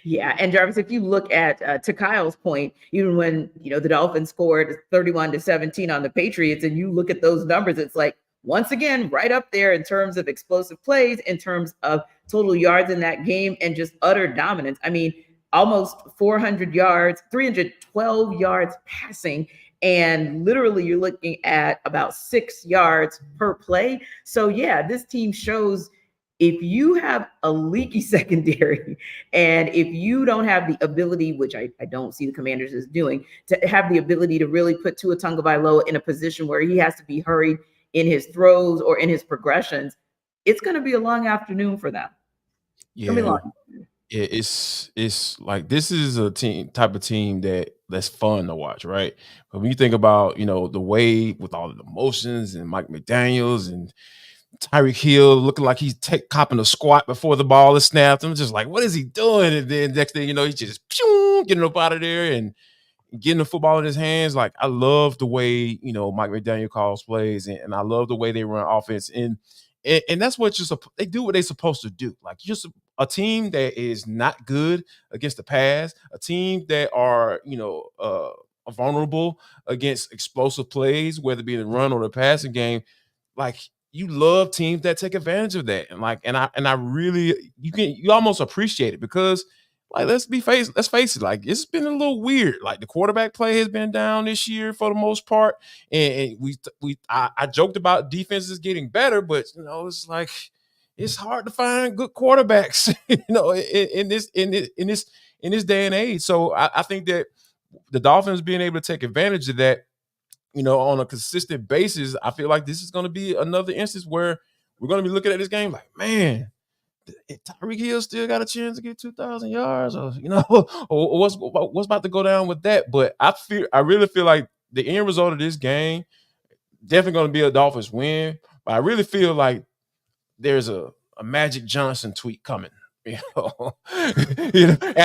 S2: Yeah, and Jarvis, if you look at to Kyle's point, even when the Dolphins scored 31-17 on the Patriots, and you look at those numbers, it's like once again right up there in terms of explosive plays, in terms of total yards in that game, and just utter dominance. I mean, almost 400 yards, 312 yards passing, and literally you're looking at about 6 yards per play. So yeah, this team shows, if you have a leaky secondary and if you don't have the ability, which I don't see the Commanders as doing, to have the ability to really put Tua Tagovailoa in a position where he has to be hurried in his throws or in his progressions, it's going to be a long afternoon for them.
S4: Yeah, it's like, this is a type of team that's fun to watch, right? But when you think about the way with all the emotions and Mike McDaniels and Tyreek Hill looking like he's copping a squat before the ball is snapped. I'm just like, what is he doing? And then next thing you know, he's just getting up out of there and getting the football in his hands. Like, I love the way Mike McDaniel calls plays, and I love the way they run offense. And that's what they do what they're supposed to do. Like, just a team that is not good against the pass, a team that are vulnerable against explosive plays, whether it be the run or the passing game. Like, you love teams that take advantage of that. And I really, you almost appreciate it, because like, let's face it, like, it's been a little weird. Like, the quarterback play has been down this year for the most part. And I joked about defenses getting better, but it's like, it's hard to find good quarterbacks, in this day and age. So I think that the Dolphins being able to take advantage of that, on a consistent basis, I feel like this is going to be another instance where we're going to be looking at this game like, man, Tyreek Hill still got a chance to get 2,000 yards, or or what's about to go down with that. But I really feel like the end result of this game definitely going to be a Dolphins win. But I really feel like there's a Magic Johnson tweet coming. At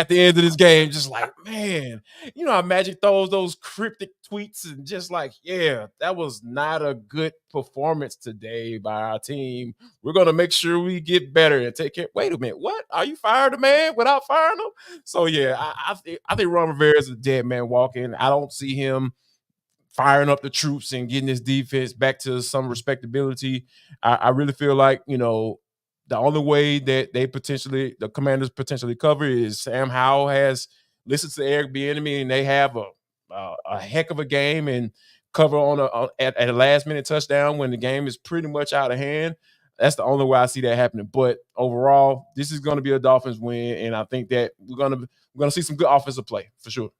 S4: the end of this game, just like, man, how Magic throws those cryptic tweets and just like, yeah, that was not a good performance today by our team. We're going to make sure we get better and take care. Wait a minute, what? Are you fired a man without firing him? So yeah, I think Ron Rivera is a dead man walking. I don't see him firing up the troops and getting his defense back to some respectability. I really feel like, the only way that the Commanders potentially cover is Sam Howell has listened to Eric Bieniemy, and they have a heck of a game and cover at a last minute touchdown when the game is pretty much out of hand. That's the only way I see that happening. But overall, this is going to be a Dolphins win, and I think that we're going to see some good offensive play for sure.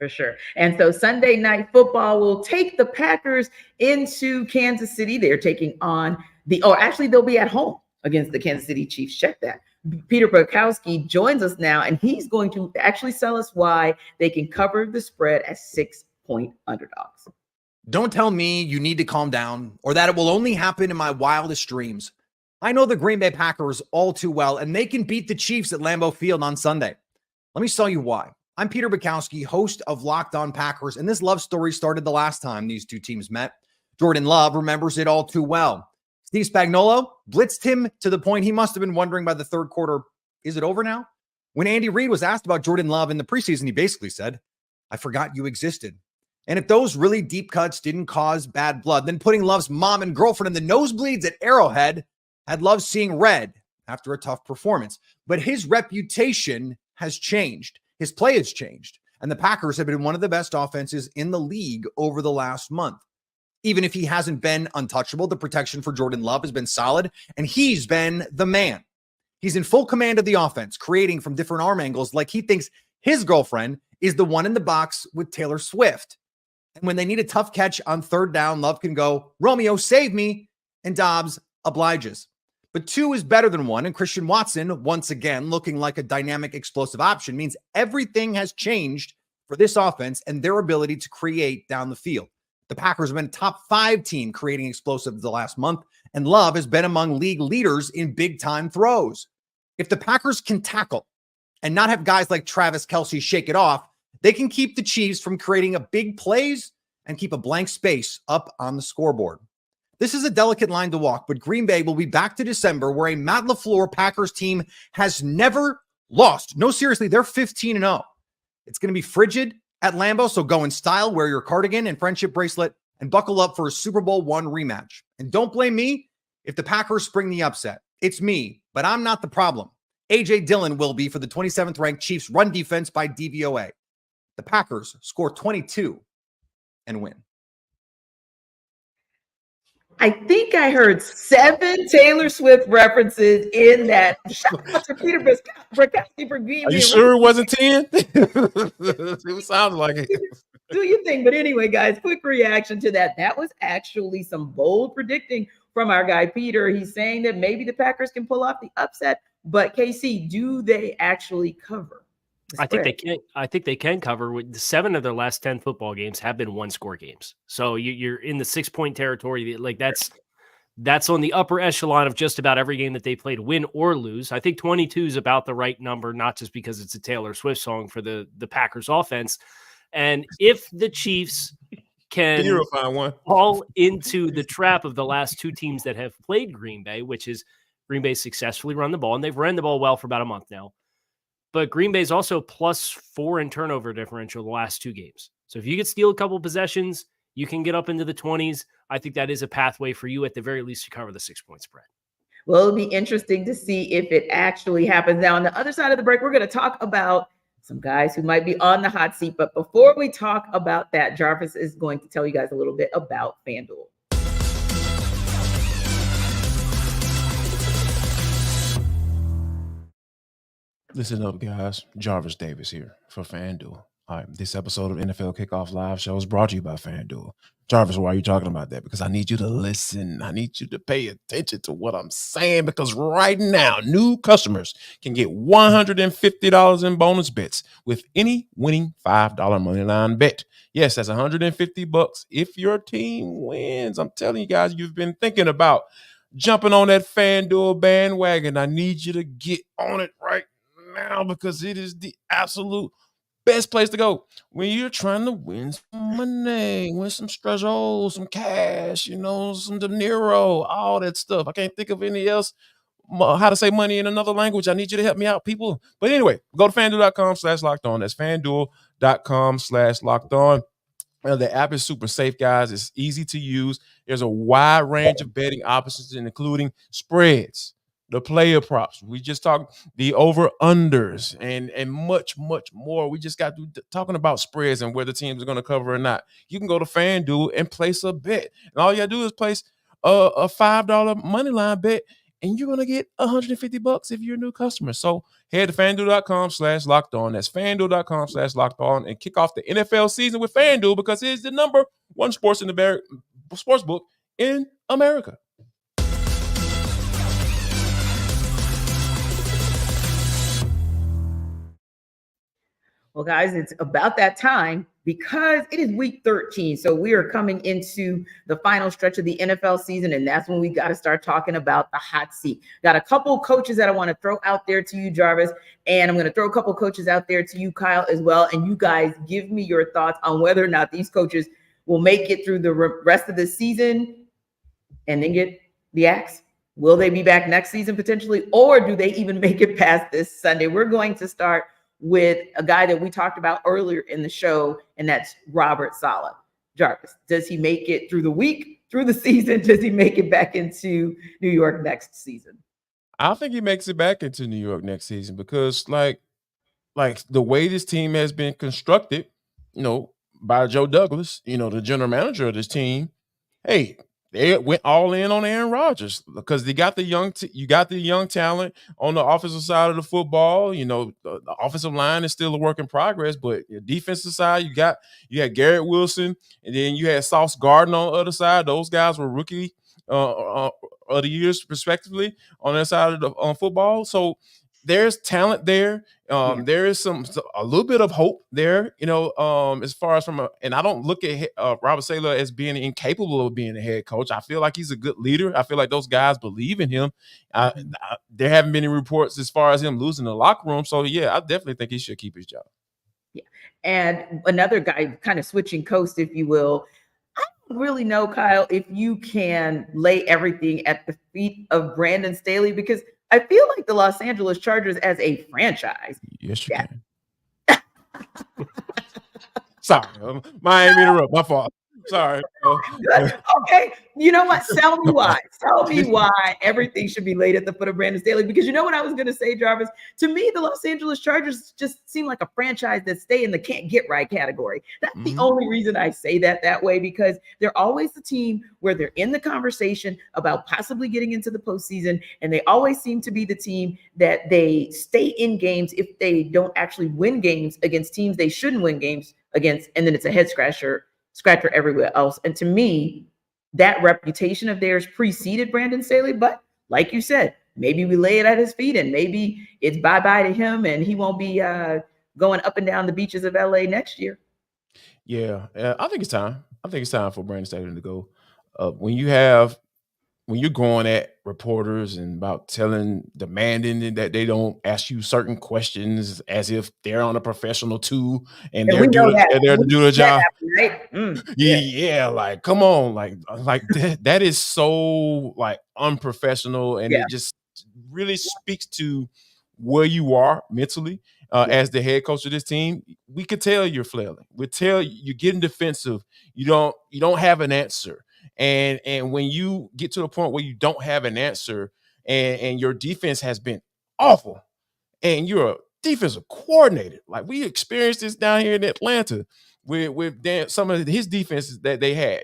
S2: For sure. And so Sunday Night Football will take the Packers into Kansas City. They're taking on they'll be at home against the Kansas City Chiefs. Check that. Peter Bukowski joins us now, and he's going to actually tell us why they can cover the spread as 6-point underdogs.
S9: Don't tell me you need to calm down or that it will only happen in my wildest dreams. I know the Green Bay Packers all too well, and they can beat the Chiefs at Lambeau Field on Sunday. Let me tell you why. I'm Peter Bukowski, host of Locked On Packers, and this love story started the last time these two teams met. Jordan Love remembers it all too well. Steve Spagnuolo blitzed him to the point he must have been wondering by the third quarter, is it over now? When Andy Reid was asked about Jordan Love in the preseason, he basically said, I forgot you existed. And if those really deep cuts didn't cause bad blood, then putting Love's mom and girlfriend in the nosebleeds at Arrowhead had Love seeing red after a tough performance. But his reputation has changed. His play has changed. And the Packers have been one of the best offenses in the league over the last month. Even if he hasn't been untouchable, the protection for Jordan Love has been solid, and he's been the man. He's in full command of the offense, creating from different arm angles like he thinks his girlfriend is the one in the box with Taylor Swift. And when they need a tough catch on third down, Love can go, Romeo, save me, and Dobbs obliges. But 2 is better than 1, and Christian Watson, once again, looking like a dynamic, explosive option, means everything has changed for this offense and their ability to create down the field. The Packers have been a top 5 team creating explosives the last month, and Love has been among league leaders in big-time throws. If the Packers can tackle and not have guys like Travis Kelce shake it off, they can keep the Chiefs from creating a big plays and keep a blank space up on the scoreboard. This is a delicate line to walk, but Green Bay will be back to December where a Matt LaFleur Packers team has never lost. No, seriously, they're 15-0. It's going to be frigid at Lambeau, so go in style, wear your cardigan and friendship bracelet, and buckle up for a Super Bowl I rematch. And don't blame me if the Packers spring the upset. It's me, but I'm not the problem. A.J. Dillon will be for the 27th ranked Chiefs run defense by DVOA. The Packers score 22 and win.
S2: I think I heard 7 Taylor Swift references in that. Shout out to Peter Bukowski for Green Bay.
S4: Are you sure it wasn't 10? It sounds like it.
S2: Do you think? But anyway, guys, quick reaction to that. That was actually some bold predicting from our guy Peter. He's saying that maybe the Packers can pull off the upset, but KC, do they actually cover?
S3: I think they can. I think they can cover. With 7 of their last 10 football games have been 1-score games. So you're in the 6-point territory. Like that's on the upper echelon of just about every game that they played, win or lose. I think 22 is about the right number, not just because it's a Taylor Swift song for the Packers offense. And if the Chiefs can fall into the trap of the last 2 teams that have played Green Bay, which is Green Bay successfully run the ball, and they've run the ball well for about a month now. But Green Bay's also +4 in turnover differential the last 2 games. So if you could steal a couple possessions, you can get up into the 20s. I think that is a pathway for you at the very least to cover the 6-point spread.
S2: Well, it'll be interesting to see if it actually happens. Now, on the other side of the break, we're going to talk about some guys who might be on the hot seat. But before we talk about that, Jarvis is going to tell you guys a little bit about FanDuel.
S4: Listen up, guys. Jarvis Davis here for FanDuel. All right, this episode of NFL Kickoff Live Show is brought to you by FanDuel. Jarvis, why are you talking about that? Because I need you to listen. I need you to pay attention to what I'm saying, because right now, new customers can get $150 in bonus bets with any winning $5 money line bet. Yes, that's $150 if your team wins. I'm telling you guys, you've been thinking about jumping on that FanDuel bandwagon. I need you to get on it right now, because it is the absolute best place to go when you're trying to win some money, win some struggle, some cash, some De Niro, all that stuff. I can't think of any else how to say money in another language. I need you to help me out, people. But anyway, go to FanDuel.com/lockedon. That's FanDuel.com/lockedon. The app is super safe, guys. It's easy to use. There's a wide range of betting options, including spreads, the player props. We just talked the over-unders and much, much more. We just got to talking about spreads and whether teams are going to cover or not. You can go to FanDuel and place a bet. And all you got to do is place a $5 money line bet, and you're going to get $150 if you're a new customer. So head to FanDuel.com/lockedon. That's FanDuel.com/lockedon, and kick off the NFL season with FanDuel, because it is the #1 sports book in America.
S2: Well, guys, it's about that time because it is week 13. So we are coming into the final stretch of the NFL season, and that's when we got to start talking about the hot seat. Got a couple coaches that I want to throw out there to you, Jarvis, and I'm going to throw a couple coaches out there to you, Kyle, as well. And you guys give me your thoughts on whether or not these coaches will make it through the rest of the season and then get the axe. Will they be back next season potentially, or do they even make it past this Sunday? We're going to start with a guy that we talked about earlier in the show, and that's Robert Saleh. Jarvis, does he make it through the week, through the season? Does he make it back into New York next season?
S4: I think he makes it back into New York next season, because like the way this team has been constructed, by Joe Douglas, the general manager of this team, hey, they went all in on Aaron Rodgers because they got the young talent on the offensive side of the football. The offensive line is still a work in progress, but the defensive side, you had Garrett Wilson, and then you had Sauce Gardner on the other side. Those guys were rookie of the years, respectively, on that side of the football. So there's talent there. There is a little bit of hope there, as far as and I don't look at Robert Saleh as being incapable of being a head coach. I feel like he's a good leader. I feel like those guys believe in him. There haven't been any reports as far as him losing the locker room. So yeah, I definitely think he should keep his job.
S2: Yeah. And another guy kind of switching coast, if you will, really know, Kyle, if you can lay everything at the feet of Brandon Staley, because I feel like the Los Angeles Chargers as a franchise.
S4: Yes, you
S2: Yeah.
S4: can. Sorry, Miami interrupt. My fault. Sorry.
S2: Good. Okay. You know what? Tell me why. Tell me why everything should be laid at the foot of Brandon Staley. Because you know what I was going to say, Jarvis? To me, the Los Angeles Chargers just seem like a franchise that stay in the can't get right category. That's the only reason I say that way, because they're always the team where they're in the conversation about possibly getting into the postseason. And they always seem to be the team that they stay in games if they don't actually win games against teams they shouldn't win games against. And then it's a head scratcher everywhere else. And to me, that reputation of theirs preceded Brandon Staley. But like you said, maybe we lay it at his feet and maybe it's bye-bye to him and he won't be going up and down the beaches of LA next year.
S4: Yeah, I think it's time. I think it's time for Brandon Staley to go. When you're going at reporters and about demanding that they don't ask you certain questions as if they're on a professional too, and they're there to do the job.
S2: Right?
S4: Yeah, like come on, like that is so like unprofessional, and it just really speaks to where you are mentally as the head coach of this team. We could tell you're flailing. We tell you're getting defensive. You don't have an answer. And when you get to the point where you don't have an answer and your defense has been awful and you're a defensive coordinator, like we experienced this down here in Atlanta with some of his defenses that they had,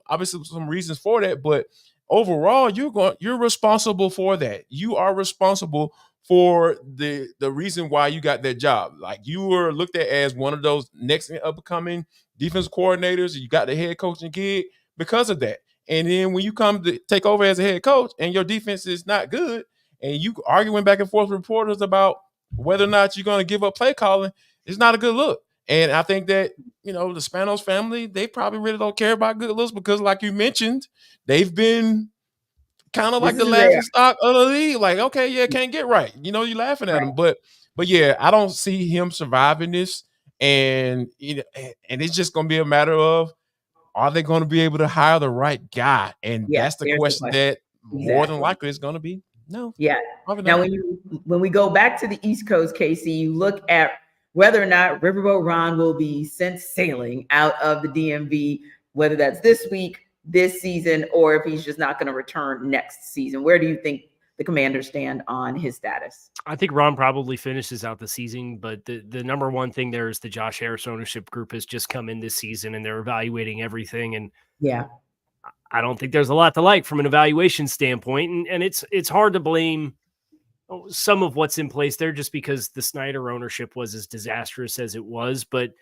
S4: obviously some reasons for that, but overall you're responsible for that. You are responsible for the reason why you got that job. Like you were looked at as one of those next upcoming defense coordinators. You got the head coaching gig because of that. And then when you come to take over as a head coach and your defense is not good and you arguing back and forth with reporters about whether or not you're going to give up play calling, it's not a good look. And I think that, the Spanos family, they probably really don't care about good looks because like you mentioned, they've been kind of like the laughing stock of the league. Like, okay, yeah, can't get right. You're laughing at him. But yeah, I don't see him surviving this. And, and it's just going to be a matter of, are they going to be able to hire the right guy? And that's the question that more than likely is going to be no.
S2: Yeah. Now, when we go back to the East Coast, Casey, you look at whether or not Riverboat Ron will be sent sailing out of the DMV, whether that's this week, this season, or if he's just not going to return next season. Where do you think the Commanders stand on his status?
S3: I think Ron probably finishes out the season, but the number one thing there is the Josh Harris ownership group has just come in this season and they're evaluating everything. And I don't think there's a lot to like from an evaluation standpoint. And it's hard to blame some of what's in place there just because the Snyder ownership was as disastrous as it was. But,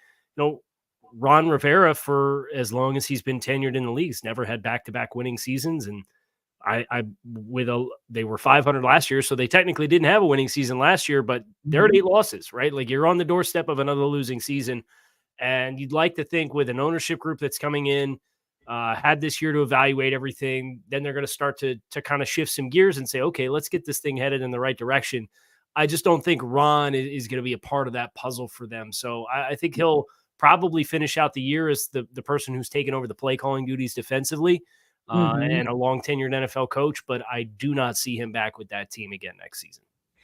S3: Ron Rivera, for as long as he's been tenured in the leagues, never had back-to-back winning seasons. And they were 500 last year, so they technically didn't have a winning season last year, but they're at 8 losses, right? Like you're on the doorstep of another losing season. And you'd like to think with an ownership group that's coming in, had this year to evaluate everything, then they're going to start to kind of shift some gears and say, okay, let's get this thing headed in the right direction. I just don't think Ron is going to be a part of that puzzle for them. So I think he'll probably finish out the year as the person who's taken over the play calling duties defensively and a long tenured NFL coach, but I do not see him back with that team again next season.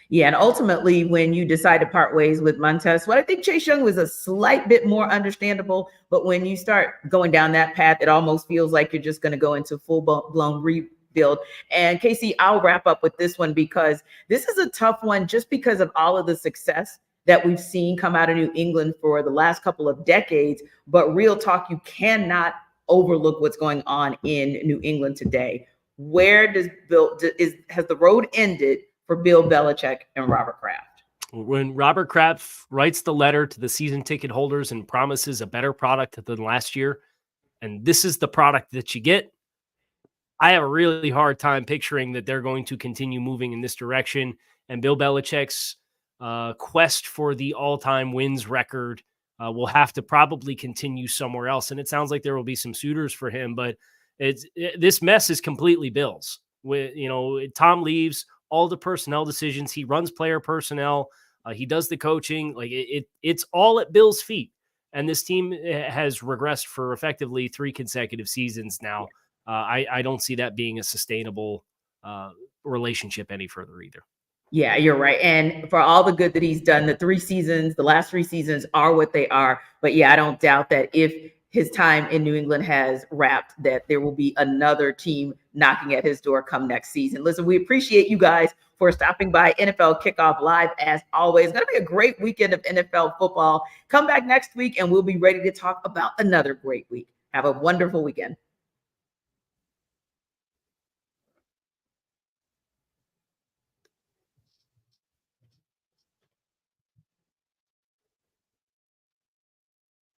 S2: Yeah, and ultimately, when you decide to part ways with Montez, I think Chase Young was a slight bit more understandable, but when you start going down that path, it almost feels like you're just going to go into full-blown rebuild. And Casey, I'll wrap up with this one because this is a tough one just because of all of the success that we've seen come out of New England for the last couple of decades. But real talk, you cannot overlook what's going on in New England today. Where has the road ended for Bill Belichick and Robert Kraft?
S3: When Robert Kraft writes the letter to the season ticket holders and promises a better product than last year, and this is the product that you get, I have a really hard time picturing that they're going to continue moving in this direction. And Bill Belichick's quest for the all-time wins record will have to probably continue somewhere else. And it sounds like there will be some suitors for him, but this mess is completely Bill's. Tom leaves, all the personnel decisions, he runs player personnel, he does the coaching, like it's all at Bill's feet. And this team has regressed for effectively 3 consecutive seasons now. I don't see that being a sustainable relationship any further either.
S2: Yeah, you're right. And for all the good that he's done, the last 3 seasons are what they are. But yeah, I don't doubt that if his time in New England has wrapped, that there will be another team knocking at his door come next season. Listen, we appreciate you guys for stopping by NFL Kickoff Live as always. It's going to be a great weekend of NFL football. Come back next week and we'll be ready to talk about another great week. Have a wonderful weekend.